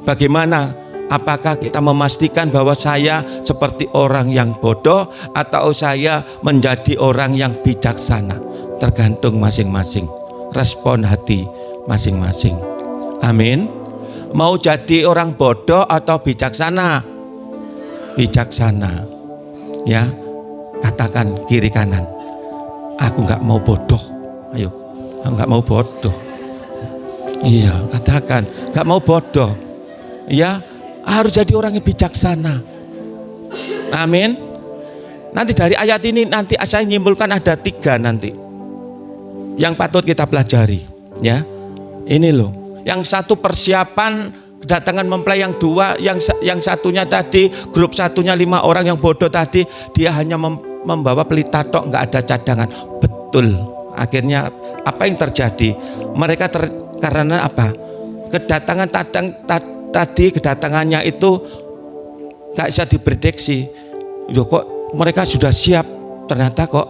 bagaimana, apakah kita memastikan bahwa saya seperti orang yang bodoh atau saya menjadi orang yang bijaksana? Tergantung masing-masing, respon hati masing-masing. Amin. Mau jadi orang bodoh atau bijaksana? Bijaksana, ya. Katakan kiri kanan, aku nggak mau bodoh. Ayo, aku nggak mau bodoh. Iya, katakan nggak mau bodoh. Ya, harus jadi orang yang bijaksana. Amin. Nanti dari ayat ini nanti saya nyimpulkan ada 3 nanti yang patut kita pelajari. Ya, ini loh. Yang satu persiapan kedatangan mempelai, yang 2, yang satunya tadi grup satunya 5 orang yang bodoh tadi, dia hanya membawa pelita tok, nggak ada cadangan. Betul. Akhirnya apa yang terjadi? Mereka karena apa? Kedatangan tadi kedatangannya itu nggak bisa diprediksi. Loh, kok mereka sudah siap, ternyata kok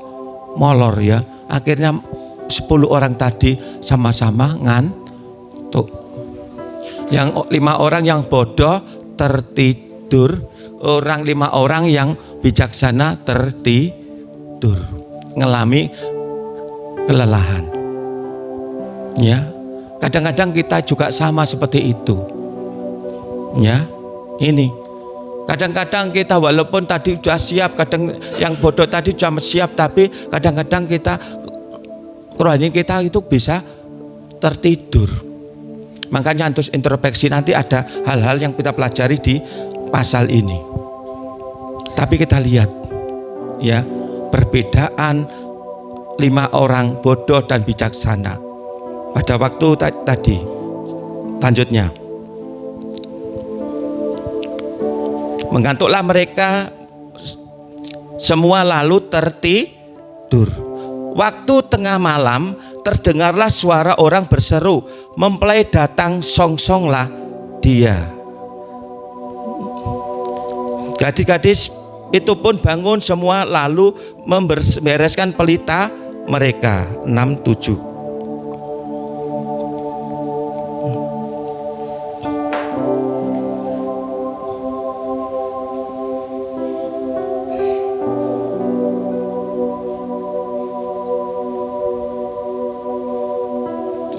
molor ya. Akhirnya 10 orang tadi sama-sama ngantuk. Yang 5 orang yang bodoh tertidur, 5 orang yang bijaksana tertidur, ngalami kelelahan. Ya, kadang-kadang kita juga sama seperti itu. Ya, ini kadang-kadang kita walaupun tadi sudah siap, kadang yang bodoh tadi sudah siap, tapi kadang-kadang kita rohani kita itu bisa tertidur. Makanya untuk introspeksi nanti ada hal-hal yang kita pelajari di pasal ini. Tapi kita lihat ya, perbedaan 5 orang bodoh dan bijaksana pada waktu tadi. Lanjutnya, mengantuklah mereka semua lalu tertidur. Waktu tengah malam terdengarlah suara orang berseru, mempelai datang, songsonglah dia. Gadis-gadis itu pun bangun semua lalu membereskan pelita mereka. 6-7.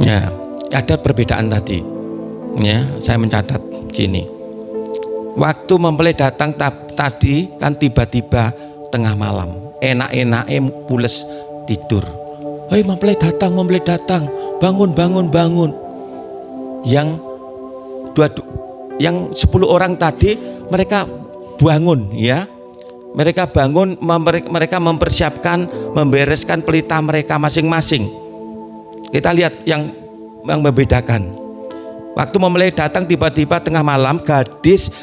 Ya, ada perbedaan tadi. Ya, saya mencatat sini. Waktu mempelai datang tadi kan tiba-tiba tengah malam, enak-enaknya pules tidur. Hei mempelai datang, bangun. Yang 10 orang tadi mereka bangun ya. Mereka bangun, mereka mempersiapkan, membereskan pelita mereka masing-masing. Kita lihat yang membedakan. Waktu mempelai datang tiba-tiba tengah malam, gadis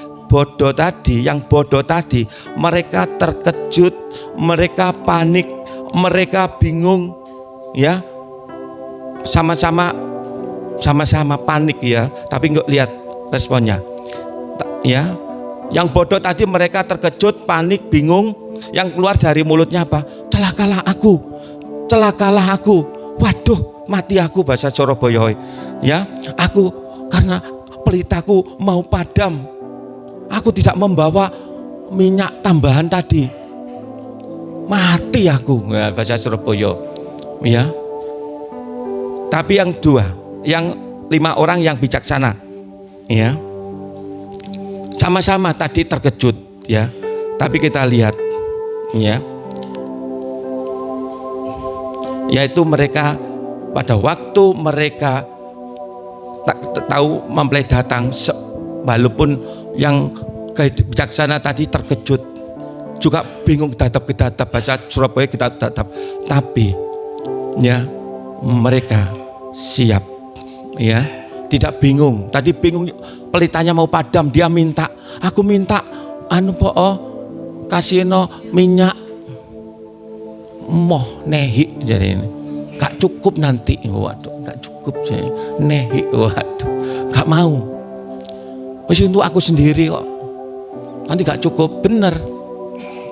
yang bodoh tadi, mereka terkejut, mereka panik, mereka bingung ya. Sama-sama panik ya, tapi nggak lihat responnya ya. Yang bodoh tadi mereka terkejut, panik, bingung. Yang keluar dari mulutnya apa? Celakalah aku. Waduh, mati aku, bahasa Surabaya ya. Aku karena pelitaku mau padam. Aku tidak membawa minyak tambahan tadi. Mati aku, ya, bahasa Surabaya ya. Tapi yang 5 orang yang bijaksana ya, sama-sama tadi terkejut ya. Tapi kita lihat ya, yaitu mereka pada waktu mereka tahu mempelai datang, walaupun yang bijaksana tadi terkejut juga bingung, dadap, bahasa Surabaya kita dadap, tapi ya mereka siap ya, tidak bingung. Tadi bingung, pelitanya mau padam, dia minta, aku minta kasihno minyak moh nehi, jadi ini gak cukup nanti, waduh gak cukup jadi nehi, waduh gak mau, masih untuk aku sendiri kok, nanti gak cukup, bener.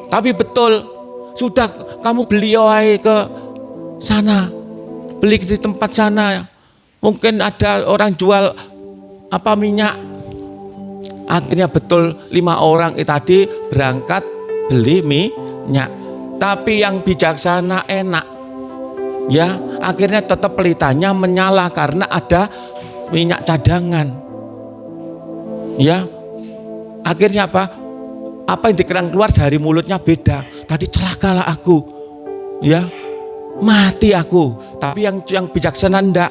Tapi betul, sudah kamu beli ke sana, beli di tempat sana, mungkin ada orang jual minyak. Akhirnya betul 5 orang tadi berangkat beli minyak. Tapi yang bijaksana enak ya, akhirnya tetap pelitanya menyala karena ada minyak cadangan ya. Akhirnya apa yang dikerang keluar dari mulutnya beda. Tadi celakalah aku ya, mati aku. Tapi yang bijaksana enggak.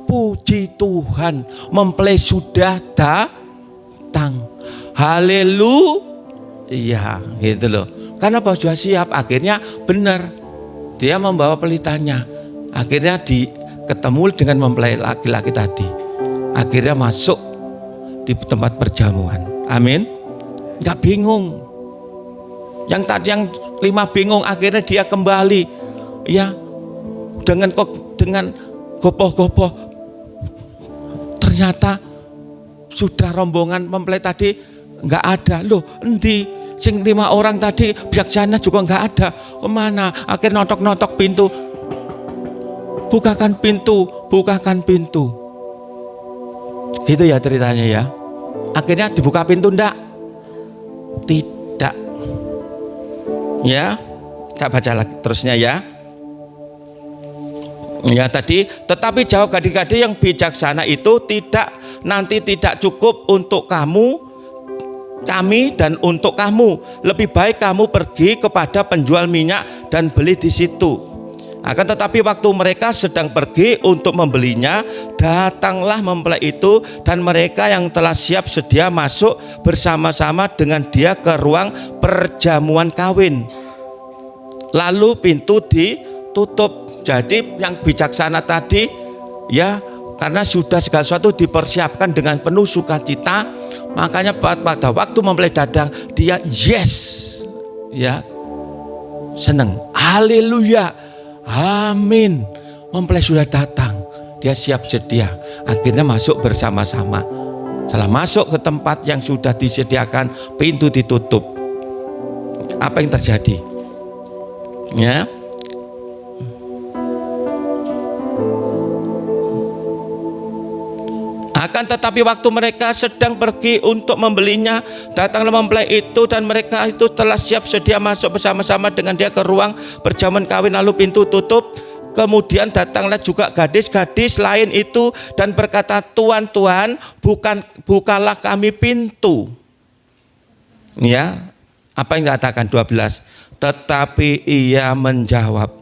Puji Tuhan, mempelai sudah datang. Haleluya, gitu loh. Karena Pak sudah siap, akhirnya benar. Dia membawa pelitanya. Akhirnya ketemu dengan mempelai laki-laki tadi. Akhirnya masuk di tempat perjamuan. Amin. Gak bingung. Yang tadi yang 5 bingung, akhirnya dia kembali. Ya, dengan gopoh-gopoh. Ternyata sudah rombongan mempelai tadi nggak ada. Loh, endi sing 5 orang tadi bijaksana juga nggak ada. Kemana? Akhirnya notok-notok pintu. Bukakan pintu. Gitu ya ceritanya ya. Akhirnya dibuka pintu enggak? Tidak. Ya, tak baca lagi terusnya ya. Ya tadi, tetapi jawab gadis-gadis yang bijaksana itu, tidak cukup untuk kami dan untuk kamu. Lebih baik kamu pergi kepada penjual minyak dan beli di situ. Akan tetapi waktu mereka sedang pergi untuk membelinya, datanglah mempelai itu, dan mereka yang telah siap sedia masuk bersama-sama dengan dia ke ruang perjamuan kawin. Lalu pintu ditutup. Jadi yang bijaksana tadi ya, karena sudah segala sesuatu dipersiapkan dengan penuh sukacita, makanya pada waktu mempelai datang dia yes ya, senang. Haleluya, amin. Mempelai sudah datang, dia siap sedia. Akhirnya masuk bersama-sama. Setelah masuk ke tempat yang sudah disediakan, pintu ditutup. Apa yang terjadi? Ya. Akan tetapi waktu mereka sedang pergi untuk membelinya, datanglah mempelai itu, dan mereka itu telah siap sedia masuk bersama-sama dengan dia ke ruang perjamuan kawin. Lalu pintu tutup. Kemudian datanglah juga gadis-gadis lain itu dan berkata, Tuhan, bukalah kami pintu. Ya, apa yang dikatakan 12? Tetapi ia menjawab,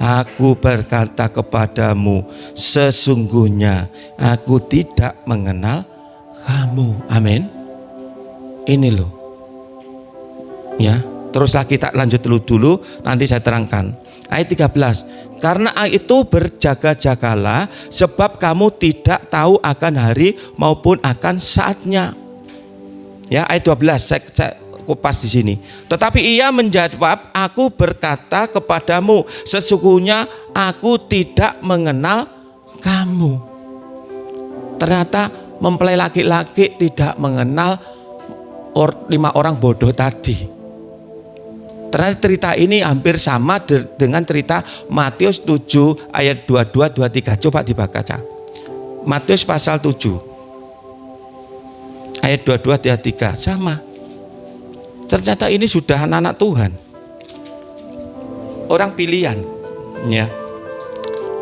Aku berkata kepadamu, sesungguhnya aku tidak mengenal kamu. Amin. Ini loh. Ya, teruslah kita lanjut dulu, nanti saya terangkan. Ayat 13. Karena itu berjaga-jagalah, sebab kamu tidak tahu akan hari maupun akan saatnya. Ya, ayat 12 saya kupas di sini. Tetapi ia menjawab, aku berkata kepadamu, sesungguhnya aku tidak mengenal kamu. Ternyata mempelai laki-laki tidak mengenal 5 orang bodoh tadi. Ternyata cerita ini hampir sama dengan cerita Matius 7 ayat 22-23. Coba dibaca. Matius pasal 7 ayat 22-23 sama. Ternyata ini sudah anak-anak Tuhan, orang pilihan, ya.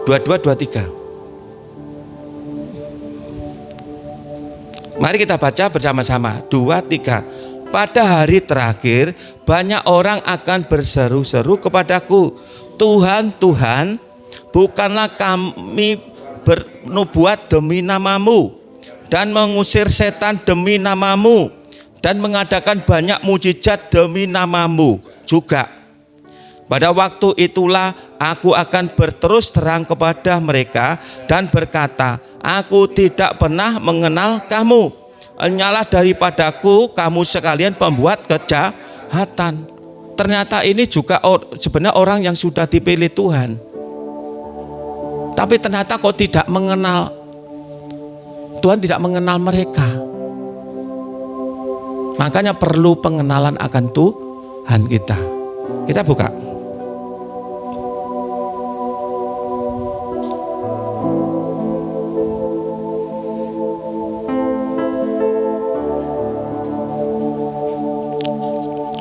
22-23. Mari kita baca bersama-sama. 2-3. Pada hari terakhir banyak orang akan berseru-seru kepadaku, Tuhan, Tuhan, bukanlah kami bernubuat demi namamu dan mengusir setan demi namamu dan mengadakan banyak mujizat demi namamu juga. Pada waktu itulah aku akan berterus terang kepada mereka dan berkata, aku tidak pernah mengenal kamu. Enyalah daripadaku kamu sekalian pembuat kejahatan. Ternyata ini juga sebenarnya orang yang sudah dipilih Tuhan, tapi ternyata kok tidak mengenal Tuhan, tidak mengenal mereka. Makanya perlu pengenalan akan Tuhan kita. Kita buka.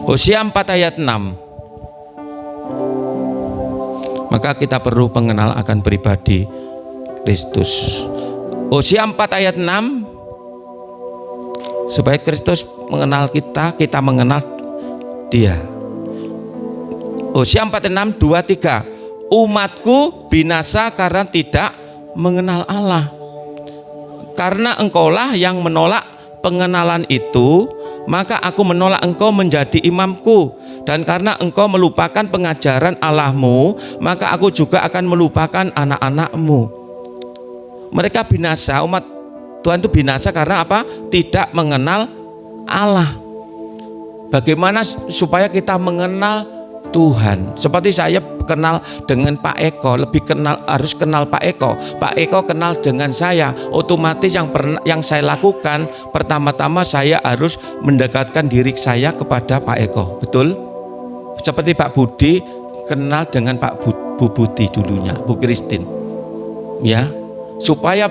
Hosea 4 ayat 6. Maka kita perlu pengenal akan pribadi Kristus. Hosea 4 ayat 6. Supaya Kristus mengenal kita, kita mengenal Dia. Hosea 4:6, 2-3. Umatku binasa karena tidak mengenal Allah. Karena engkaulah yang menolak pengenalan itu, maka aku menolak engkau menjadi imamku. Dan karena engkau melupakan pengajaran Allahmu, maka aku juga akan melupakan anak-anakmu. Mereka binasa, umat Tuhan itu binasa karena apa? Tidak mengenal Allah. Bagaimana supaya kita mengenal Tuhan? Seperti saya kenal dengan Pak Eko, harus kenal Pak Eko. Pak Eko kenal dengan saya. Otomatis yang saya lakukan pertama-tama saya harus mendekatkan diri saya kepada Pak Eko. Betul? Seperti Pak Budi kenal dengan Pak Bu Budi dulunya, Bu Kristin. Ya, supaya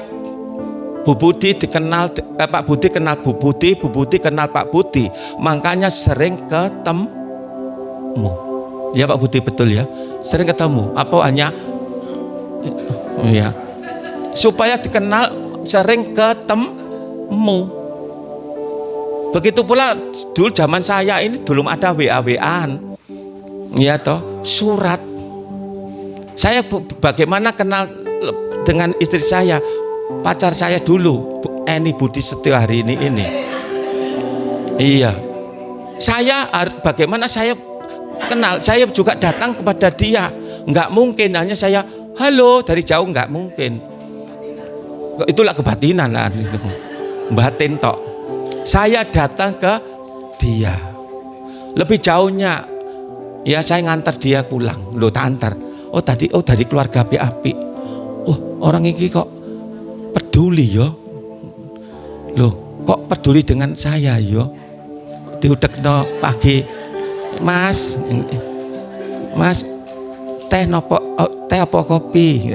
Bu Budi dikenal, Pak Budi kenal Bu Budi, Bu Budi kenal Pak Budi, makanya sering ketemu. Ya Pak Budi, betul ya, sering ketemu. Apa hanya ya, supaya dikenal, sering ketemu. Begitu pula dulu zaman saya ini belum ada WA-WA-an, ya toh, surat. Saya bagaimana kenal dengan istri saya? Pacar saya dulu, Eni Budi Setio hari ini. Iya. Saya bagaimana saya kenal? Saya juga datang kepada dia. Enggak mungkin hanya saya halo dari jauh, enggak mungkin. Itulah kebatinan lah itu. Batin tok. Saya datang ke dia. Lebih jauhnya ya saya ngantar dia pulang. Loh, tak antar. Oh dari keluarga api. Oh, orang ini kok peduli yo. Loh, kok peduli dengan saya yo? Diudekno pagi, Mas, teh nopo, teh apa kopi?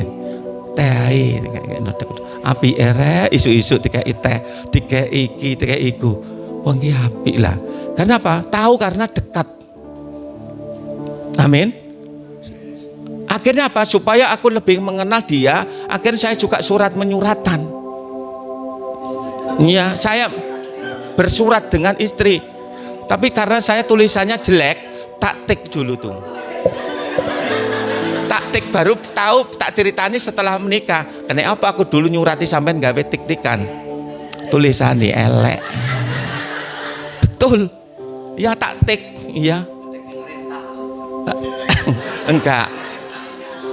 Teh ae, api ere, isu-isu dikai teh, dikai iki, dikai iku. Wong iki apik lah. Karena apa? Tahu karena dekat. Amin. Akhirnya apa? Supaya aku lebih mengenal dia, akhirnya saya juga surat menyuratan. Ya, saya bersurat dengan istri. Tapi karena saya tulisannya jelek, tak tik dulu tuh. tik baru tahu, tak ceritani setelah menikah. Kenapa aku dulu nyurati sampean gawe tik-tikan. Tulisane elek. Betul. Ya tak tik, iya. Enggak.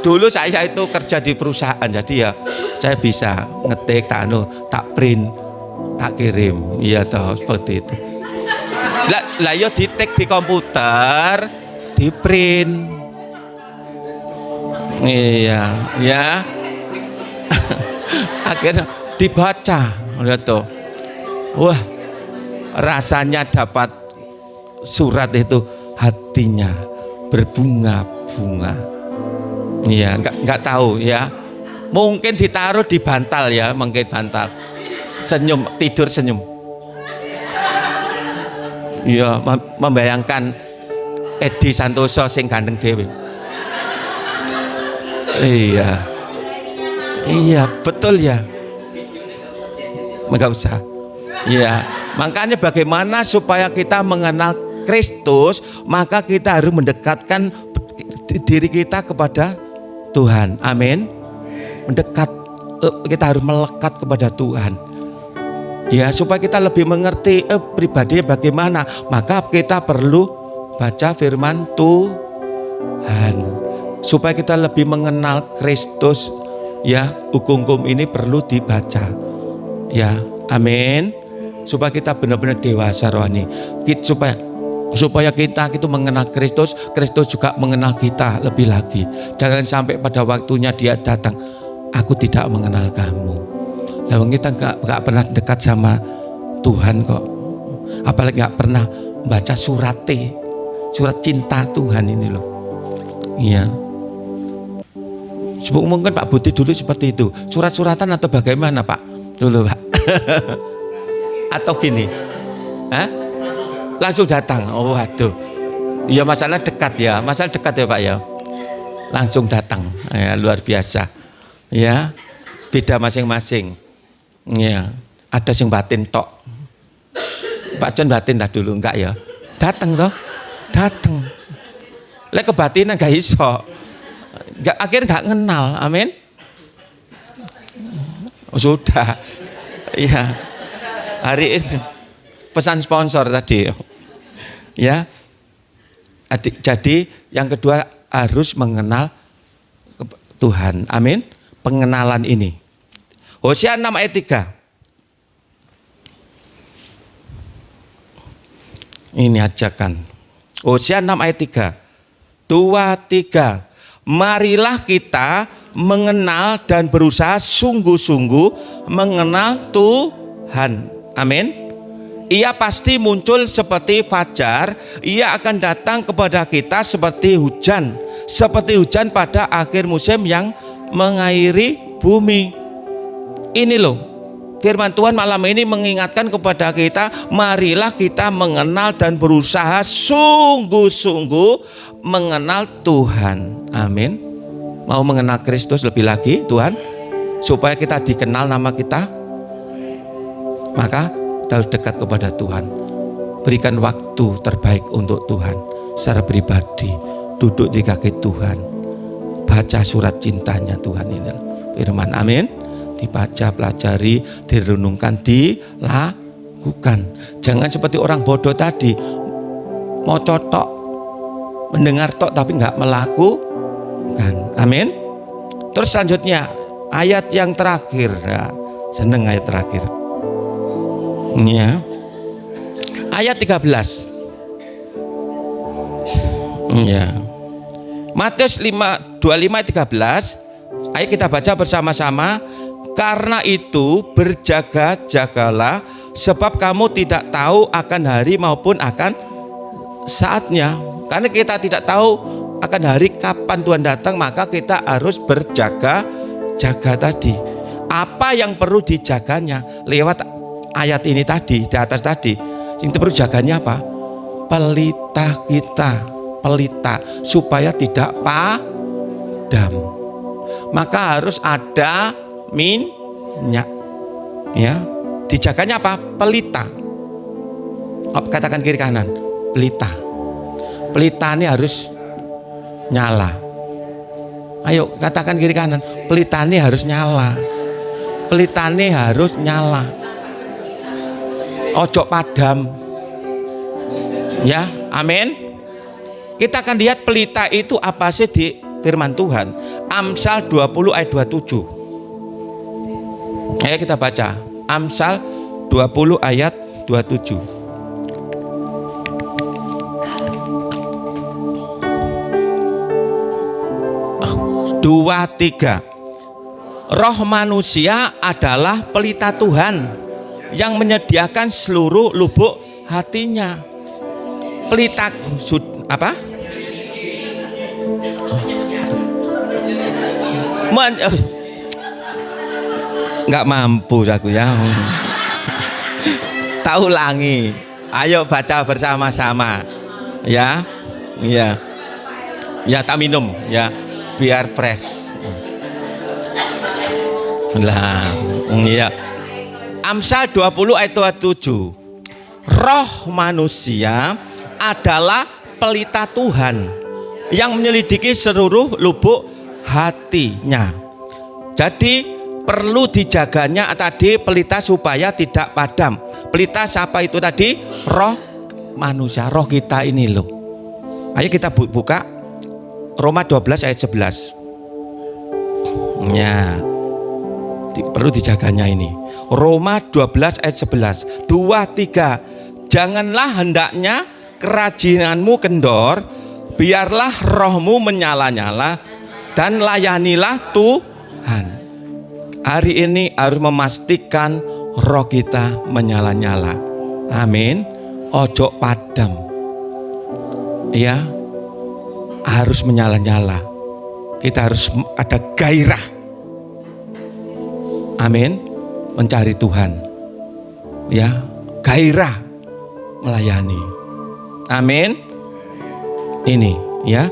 Dulu saya itu kerja di perusahaan, jadi ya saya bisa ngetik, tak print, tak kirim. Iya toh, seperti itu. Lah yo ditik di komputer, di print. Iya, ya. Akhirnya dibaca, lihat tuh. Wah, rasanya dapat surat itu hatinya berbunga-bunga. Iya, enggak tahu ya. Mungkin ditaruh di bantal ya, mungkin bantal. Senyum, tidur senyum. Iya, membayangkan Edi Santoso sing gandeng dewe. Iya. Iya, betul ya. Enggak usah. Iya, makanya bagaimana supaya kita mengenal Kristus, maka kita harus mendekatkan diri kita kepada Tuhan. Amin. Mendekat, kita harus melekat kepada Tuhan. Ya, supaya kita lebih mengerti pribadinya bagaimana, maka kita perlu baca firman Tuhan. Supaya kita lebih mengenal Kristus, ya, hukum-hukum ini perlu dibaca. Ya, amin. Supaya kita benar-benar dewasa rohani. Supaya kita itu mengenal Kristus, Kristus juga mengenal kita lebih lagi. Jangan sampai pada waktunya dia datang, aku tidak mengenal kamu. Lalu kita nggak pernah dekat sama Tuhan kok. Apalagi nggak pernah baca surat cinta Tuhan ini loh. Iya. Mungkin Pak Budi dulu seperti itu. Surat-suratan atau bagaimana Pak? Dulu Pak. Atau gini. Hah? Langsung datang. Oh waduh. Ya masalah dekat ya Pak ya. Langsung datang. Ya, luar biasa. Ya. Beda masing-masing. Ya. Ada yang batin tok. Pak John batin dah dulu enggak ya? Datang toh. Datang. Lek kebatinan gak iso. Akhirnya gak kenal. Amin. Sudah. Iya. Hari ini pesan sponsor tadi. Ya. Jadi yang kedua harus mengenal Tuhan. Amin. Pengenalan ini. Hosea 6 ayat 3. Ini ajakan. Hosea 6 ayat 3. 2, 3. Marilah kita mengenal dan berusaha sungguh-sungguh mengenal Tuhan. Amin. Ia pasti muncul seperti fajar, ia akan datang kepada kita seperti hujan pada akhir musim yang mengairi bumi. Ini loh, firman Tuhan malam ini mengingatkan kepada kita, marilah kita mengenal dan berusaha sungguh-sungguh mengenal Tuhan. Amin. Mau mengenal Kristus lebih lagi Tuhan, supaya kita dikenal nama kita, maka kita harus dekat kepada Tuhan. Berikan waktu terbaik untuk Tuhan secara pribadi. Duduk di kaki Tuhan, baca surat cintanya Tuhan ini firman. Amin. Dibaca, pelajari, direnungkan, dilakukan. Jangan seperti orang bodoh tadi, mau tok, mendengar tok tapi nggak melakukan. Amin. Terus selanjutnya ayat yang terakhir, ya, seneng ayat terakhir. Ya. Ayat 13. Ya. Matius 5:25 ayat 13. Ayo kita baca bersama-sama. Karena itu berjaga-jagalah, sebab kamu tidak tahu akan hari maupun akan saatnya. Karena kita tidak tahu akan hari kapan Tuhan datang, maka kita harus berjaga-jaga tadi. Apa yang perlu dijaganya? Lewat ayat ini tadi, di atas tadi. Yang perlu jaganya apa? Pelita kita, pelita, supaya tidak padam. Maka harus ada minyak. Ya, dijaganya apa? Pelita. Katakan kiri kanan, pelita. Pelita ini harus nyala. Ayo katakan kiri kanan, pelitane harus nyala. Pelitane harus nyala. Ojo padam. Ya, amin. Kita akan lihat pelita itu apa sih di firman Tuhan. Amsal 20 ayat 27. Ayo kita baca. Amsal 20 ayat 27. Dua, tiga. Roh manusia adalah pelita Tuhan yang menyediakan seluruh lubuk hatinya. Pelita apa? Nggak mampu aku ya. Tak ulangi. Ayo baca bersama-sama. Ya, iya. Ya, tak minum ya, biar fresh. Lah, iya. Amsal 20 ayat 27. Roh manusia adalah pelita Tuhan yang menyelidiki seluruh lubuk hatinya. Jadi perlu dijaganya tadi pelita supaya tidak padam. Pelita siapa itu tadi? Roh manusia, roh kita ini loh. Ayo kita buka Roma 12 ayat 11. Ya, perlu dijaganya ini. Roma 12 ayat 11. 2, 3. Janganlah hendaknya kerajinanmu kendor, biarlah rohmu menyala-nyala dan layanilah Tuhan. Hari ini harus memastikan roh kita menyala-nyala. Amin. Ojo padam. Ya, harus menyala-nyala. Kita harus ada gairah. Amin. Mencari Tuhan. Ya, gairah melayani. Amin. Ini ya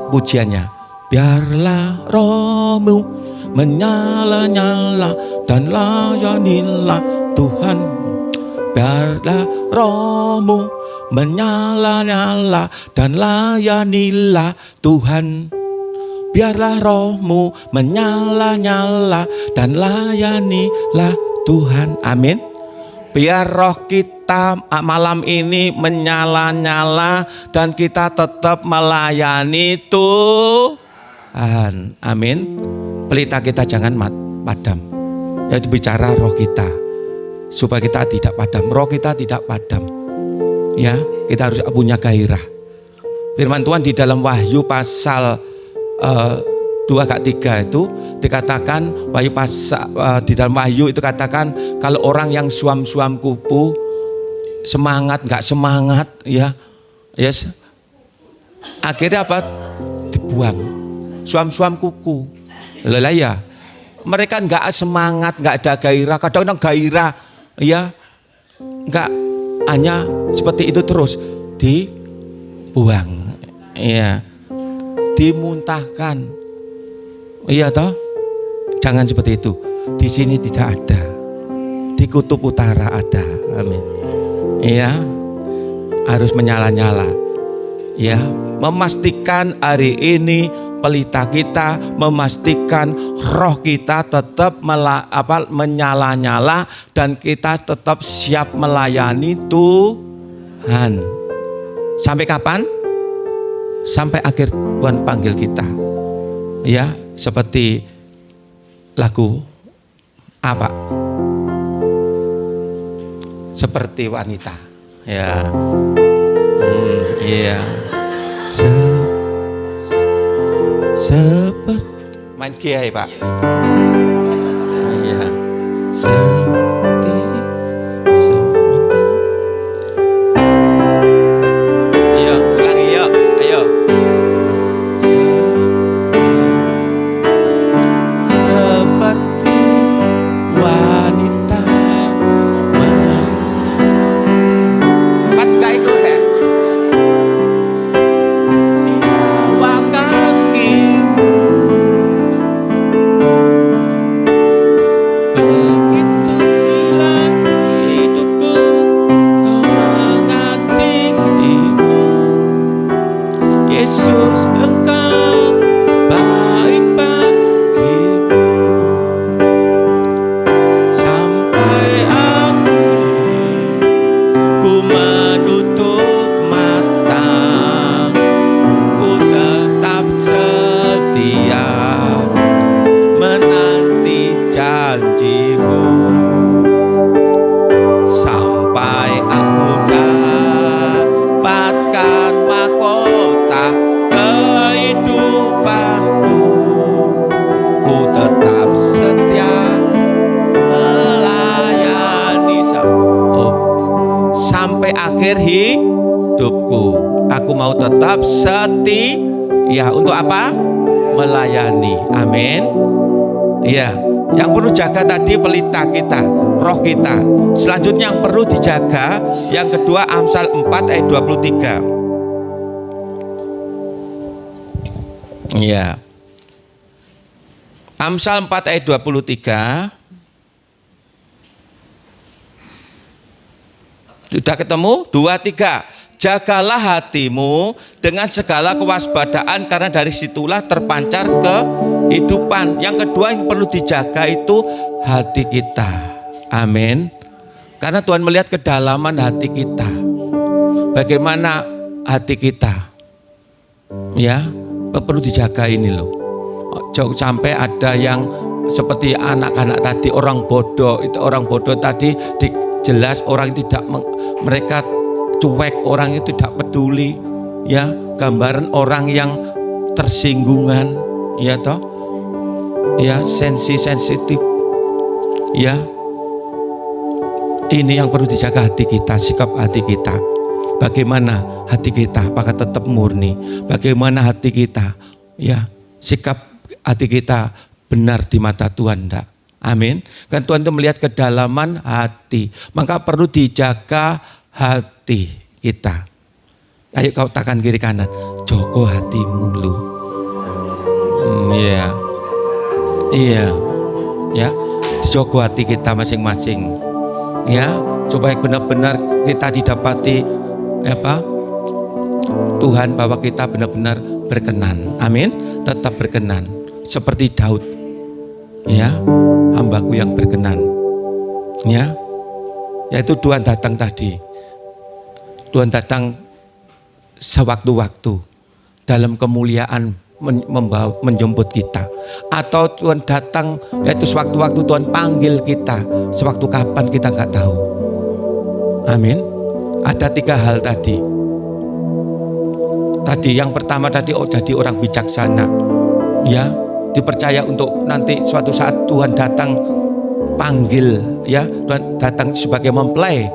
pujiannya. Biarlah rohmu menyala-nyala dan layanilah Tuhan. Biarlah rohmu menyala-nyala dan layanilah Tuhan. Biarlah rohmu menyala-nyala dan layanilah Tuhan. Amin. Biar roh kita malam ini menyala-nyala dan kita tetap melayani Tuhan. Amin. Pelita kita jangan padam. Yaitu bicara roh kita supaya kita tidak padam. Roh kita tidak padam. Ya, kita harus punya gairah. Firman Tuhan di dalam Wahyu pasal 2-3 itu dikatakan Wahyu di dalam Wahyu itu katakan kalau orang yang suam-suam kupu semangat nggak semangat ya, yes, akhirnya apa? Dibuang. Suam-suam kuku. Lelah ya. Mereka nggak semangat, nggak ada gairah. Kadang-kadang gairah ya nggak, hanya seperti itu terus dibuang. Ya. Dimuntahkan. Iya toh? Jangan seperti itu. Di sini tidak ada. Di kutub utara ada. Amin. Iya. Harus menyala-nyala. Ya, memastikan hari ini pelita kita, memastikan roh kita tetap menyala-nyala dan kita tetap siap melayani Tuhan. Sampai kapan? Sampai akhir Tuhan panggil kita. Ya, seperti lagu apa? Seperti wanita. Ya. Iya. Seperti main kiai, Pak. Iya. Seperti sementara. Iya, ulangi yuk. Ayo. Seperti wanita. Pas gak ikut ya? Di bawah kakimu. Begitu akhir hidupku. Aku mau tetap setia. Untuk apa? Melayani. Amin. Ya, yang perlu jaga tadi pelita kita, roh kita. Selanjutnya yang perlu dijaga, yang kedua Amsal 4 ayat 23. Ya. Amsal 4 ayat 23. Sudah ketemu? 2, 3. Jagalah hatimu dengan segala kewaspadaan, karena dari situlah terpancar kehidupan. Yang kedua yang perlu dijaga itu hati kita. Amin. Karena Tuhan melihat kedalaman hati kita. Bagaimana hati kita? Ya, perlu dijaga ini loh. Jangan sampai ada yang seperti anak-anak tadi, orang bodoh. Itu orang bodoh tadi jelas orang tidak mereka cuek, orang itu tidak peduli, ya, gambaran orang yang tersinggungan, ya toh, ya, sensitif, ya. Ini yang perlu dijaga hati kita, sikap hati kita. Bagaimana hati kita? Apakah tetap murni? Bagaimana hati kita? Ya, sikap hati kita benar di mata Tuhan, enggak? Amin. Kan Tuhan itu melihat kedalaman hati, maka perlu dijaga hati kita. Ayo kau tekan kiri kanan, jogo hatimu lu. Iya, iya, ya, jogo hati kita masing-masing, ya, supaya benar-benar kita didapati apa? Tuhan, bahwa kita benar-benar berkenan. Amin. Tetap berkenan seperti Daud. Ya, hambaku yang berkenan. Ya, yaitu Tuhan datang tadi. Tuhan datang sewaktu-waktu dalam kemuliaan menjemput kita. Atau Tuhan datang yaitu sewaktu-waktu Tuhan panggil kita. Sewaktu kapan kita nggak tahu. Amin. Ada 3 hal tadi. Tadi yang pertama tadi, jadi orang bijaksana. Ya, dipercaya untuk nanti suatu saat Tuhan datang panggil, ya, Tuhan datang sebagai mempelai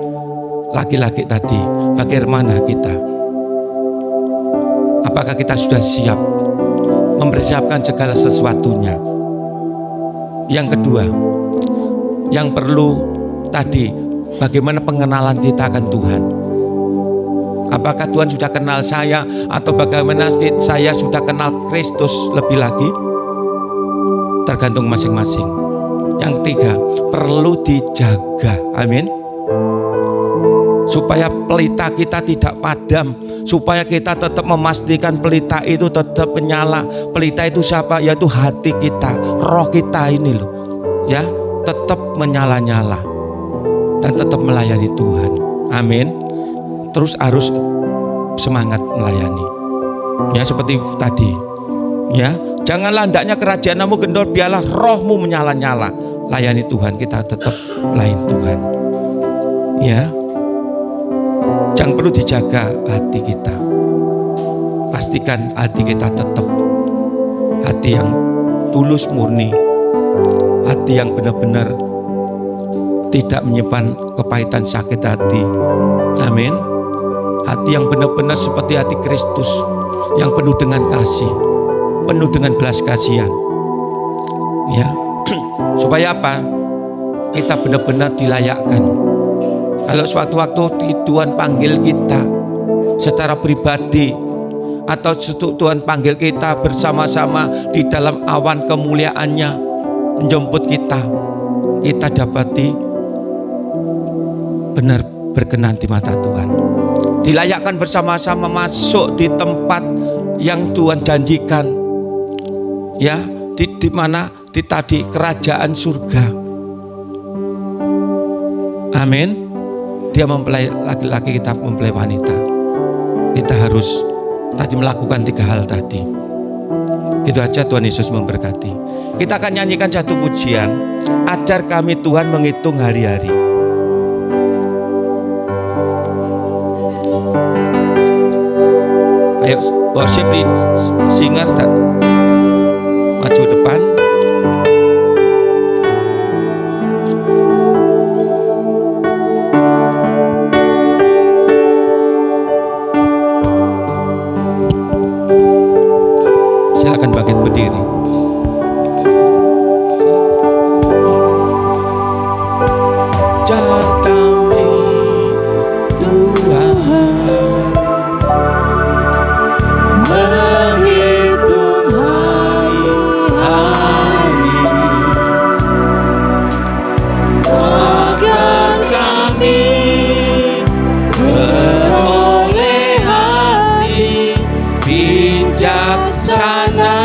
laki-laki tadi. Bagaimana kita? Apakah kita sudah siap mempersiapkan segala sesuatunya? Yang kedua, yang perlu tadi, bagaimana pengenalan kita akan Tuhan? Apakah Tuhan sudah kenal saya, atau bagaimana saya sudah kenal Kristus lebih lagi? Tergantung masing-masing. Yang 3, perlu dijaga. Amin. Supaya pelita kita tidak padam, supaya kita tetap memastikan pelita itu tetap menyala. Pelita itu siapa? Yaitu hati kita, roh kita ini loh, ya, tetap menyala-nyala dan tetap melayani Tuhan. Amin. Terus harus semangat melayani, ya, seperti tadi, ya. Janganlah hendaknya kerajaanmu kendor, biarlah rohmu menyala-nyala. Layani Tuhan, kita tetap melayani Tuhan. Ya. Jangan perlu dijaga hati kita. Pastikan hati kita tetap hati yang tulus murni. Hati yang benar-benar tidak menyimpan kepahitan sakit hati. Amin. Hati yang benar-benar seperti hati Kristus, yang penuh dengan kasih, penuh dengan belas kasihan, ya. Supaya apa? Kita benar-benar dilayakkan. Kalau suatu waktu Tuhan panggil kita secara pribadi, atau Tuhan panggil kita bersama-sama di dalam awan kemuliaannya menjemput kita, kita dapati benar berkenan di mata Tuhan, dilayakkan bersama-sama masuk di tempat yang Tuhan janjikan, ya, di mana di tadi kerajaan surga. Amin. Dia mempelai laki-laki, kita mempelai wanita. Kita harus tadi melakukan 3 hal tadi. Itu aja. Tuhan Yesus memberkati. Kita akan nyanyikan satu pujian, ajar kami Tuhan menghitung hari-hari. Ayo worship singer maju depan. Silakan bangkit berdiri. Jalan kami Tuhan, menghitung hari-hari agar kami beroleh hati bijaksana.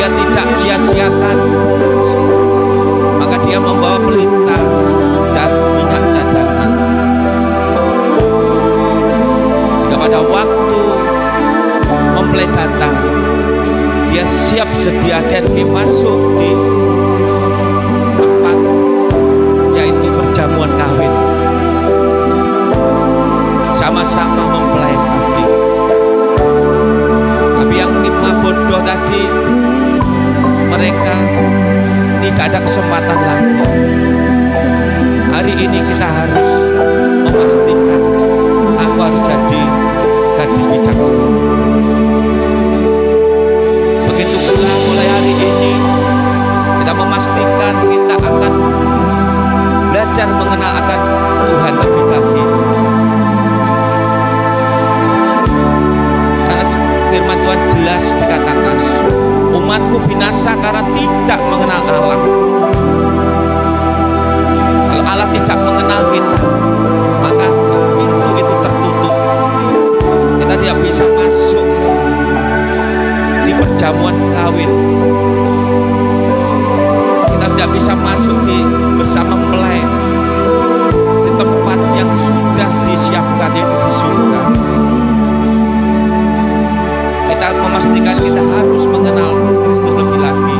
dia tidak sia-siakan, maka dia membawa pelita dan minyak cadangan. Sehingga pada waktu mempelai datang, dia siap sedia dan masuk di tempat yaitu perjamuan kawin. Sama-sama mempelai kawin. Tapi yang lima bodoh tadi, mereka tidak ada kesempatan lagi. Hari ini kita harus memastikan aku harus jadi gadis bijaksana. Begitu pula mulai hari ini kita memastikan kita akan belajar mengenal akan Tuhan lebih lagi. Karena firman Tuhan jelas dikatakan, umatku binasa karena tidak mengenal Allah. Kalau Allah tidak mengenal kita, maka pintu itu tertutup. Kita tidak bisa masuk di perjamuan kawin. Kita tidak bisa masuk bersama mempelai di tempat yang sudah disiapkan itu di surga. Kita memastikan kita harus mengenal Kristus lebih lagi.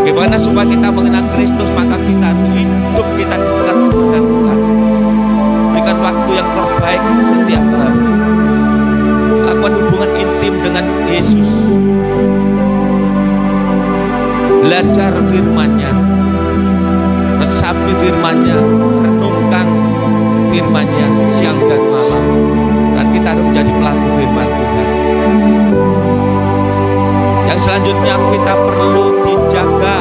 Bagaimana supaya kita mengenal Kristus? Maka kita hidup kita dekat dengan Tuhan. Berikan waktu yang terbaik setiap hari. Lakukan hubungan intim dengan Yesus. Belajar firman-Nya, resapi firman-Nya, renungkan firman-Nya siang dan malam. Dan kita harus menjadi pelaku firman Tuhan. Yang selanjutnya kita perlu dijaga,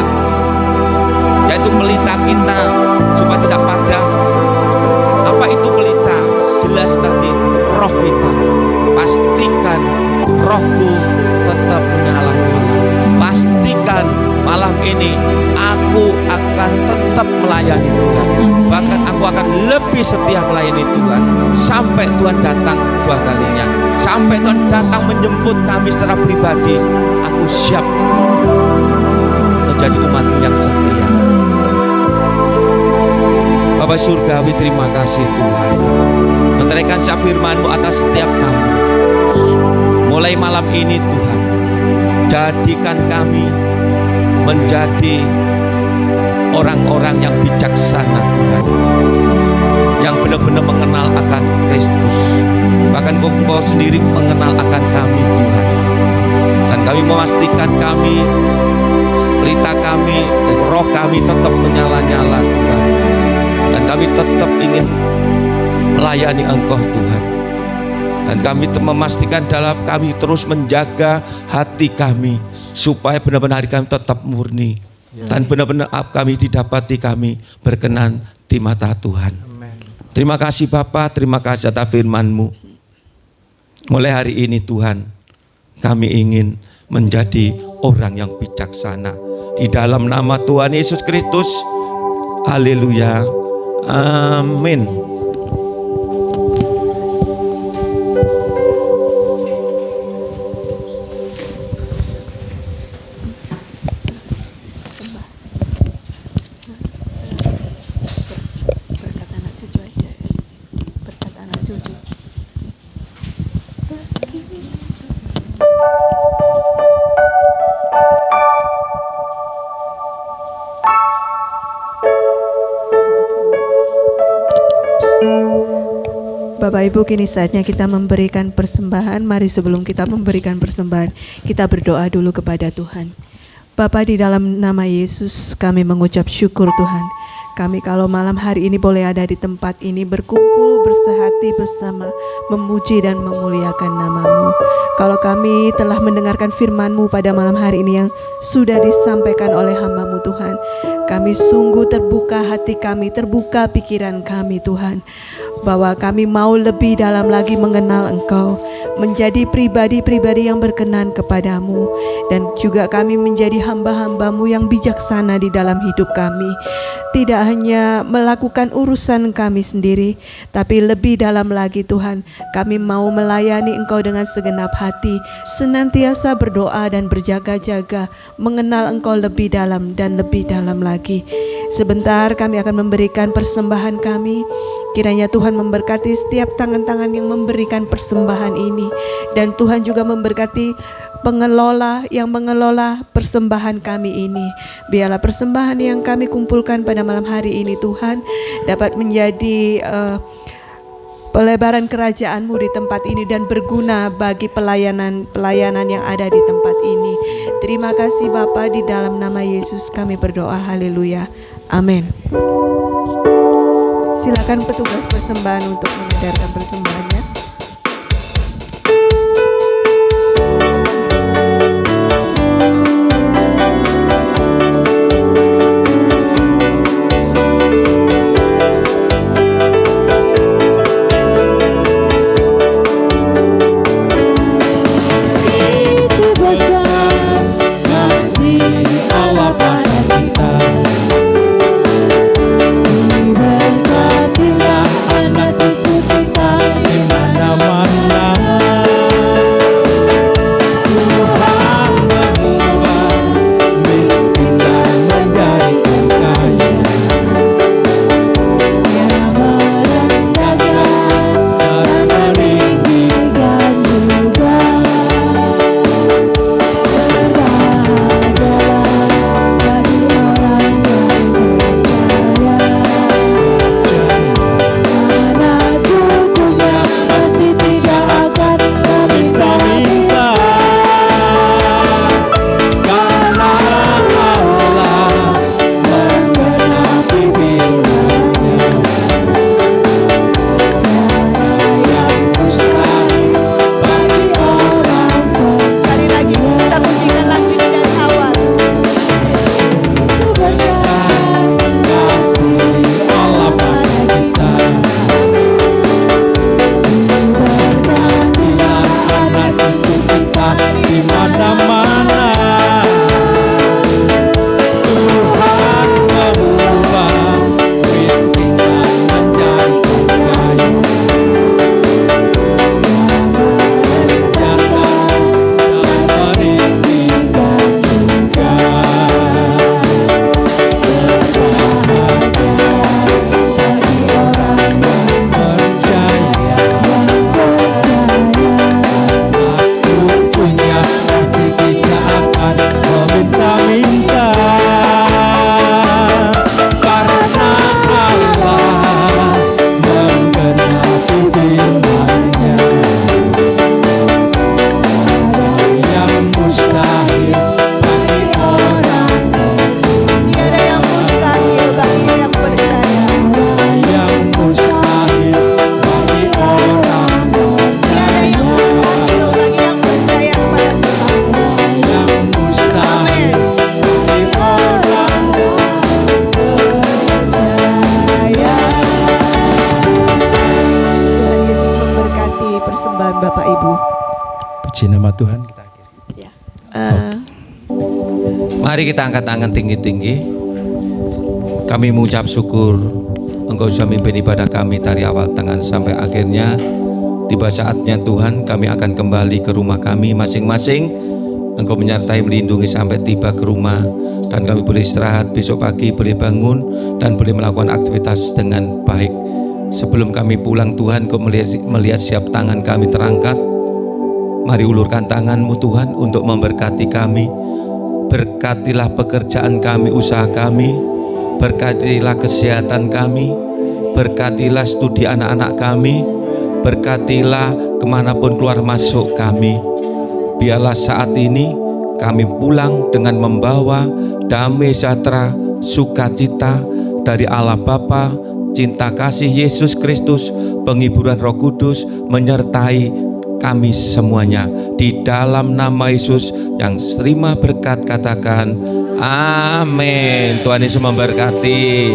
yaitu pelita kita supaya tidak padam. Apa itu pelita? Jelas tadi, roh kita. Pastikan rohku tetap menyala-nyala. Pastikan malam ini aku akan tetap melayani Tuhan. Bahkan aku akan lebih setia melayani Tuhan sampai Tuhan datang kedua kalinya. Sampai Tuhan datang menjemput kami secara pribadi, aku siap menjadi umat-Mu yang setia. Bapak Surgawi, terima kasih Tuhan. Meneraikan firman-Mu atas setiap kami. Mulai malam ini Tuhan, jadikan kami menjadi orang-orang yang bijaksana Tuhan, yang benar-benar mengenal akan Kristus. Bahkan Engkau sendiri mengenal akan kami Tuhan. Dan kami memastikan kami, pelita kami, roh kami tetap menyala-nyala Tuhan. Dan kami tetap ingin melayani Engkau Tuhan. Dan kami memastikan dalam kami terus menjaga hati kami supaya benar-benar hari kami tetap murni. Dan benar-benar kami didapati kami berkenan di mata Tuhan. Terima kasih Bapa, terima kasih atas firman-Mu. Mulai hari ini Tuhan, kami ingin menjadi orang yang bijaksana. Di dalam nama Tuhan Yesus Kristus. Haleluya. Amin. Bapak Ibu, kini saatnya kita memberikan persembahan. Mari sebelum kita memberikan persembahan, kita berdoa dulu kepada Tuhan. Bapa, di dalam nama Yesus kami mengucap syukur Tuhan. Kami kalau malam hari ini boleh ada di tempat ini berkumpul bersehati bersama memuji dan memuliakan nama-Mu. Kalau kami telah mendengarkan firman-Mu pada malam hari ini yang sudah disampaikan oleh hamba-Mu Tuhan, kami sungguh terbuka hati kami, terbuka pikiran kami Tuhan, bahwa kami mau lebih dalam lagi mengenal Engkau. menjadi pribadi-pribadi yang berkenan kepadamu, dan juga kami menjadi hamba-hambamu yang bijaksana di dalam hidup kami. Tidak hanya melakukan urusan kami sendiri, tapi lebih dalam lagi Tuhan, kami mau melayani Engkau dengan segenap hati, senantiasa berdoa dan berjaga-jaga, mengenal Engkau lebih dalam dan lebih dalam lagi. Sebentar kami akan memberikan persembahan kami. Kiranya Tuhan memberkati setiap tangan-tangan yang memberikan persembahan ini, dan Tuhan juga memberkati pengelola yang mengelola persembahan kami ini. Biarlah persembahan yang kami kumpulkan pada malam hari ini Tuhan dapat menjadi pelebaran kerajaan-Mu di tempat ini dan berguna bagi pelayanan yang ada di tempat ini. Terima kasih Bapa, di dalam nama Yesus kami berdoa. Haleluya. Amin. Silakan petugas persembahan untuk mengedarkan persembahannya. Tuhan kita akhiri. Ya. Mari kita angkat tangan tinggi-tinggi. Kami mengucap syukur Engkau sudah memimpin ibadah kami dari awal tangan sampai akhirnya. Tiba saatnya Tuhan, kami akan kembali ke rumah kami masing-masing. Engkau menyertai melindungi sampai tiba ke rumah, dan kami boleh istirahat, besok pagi boleh bangun dan boleh melakukan aktivitas dengan baik. Sebelum kami pulang Tuhan, Engkau melihat siap tangan kami terangkat. Mari ulurkan tangan-Mu Tuhan untuk memberkati kami. Berkatilah pekerjaan kami, usaha kami. Berkatilah kesehatan kami. Berkatilah studi anak-anak kami. Berkatilah kemanapun keluar masuk kami. Biarlah saat ini kami pulang dengan membawa damai sejahtera, sukacita dari Allah Bapa, cinta kasih Yesus Kristus, penghiburan Roh Kudus menyertai kami semuanya. Di dalam nama Yesus yang terima berkat, katakan amin. Tuhan Yesus memberkati.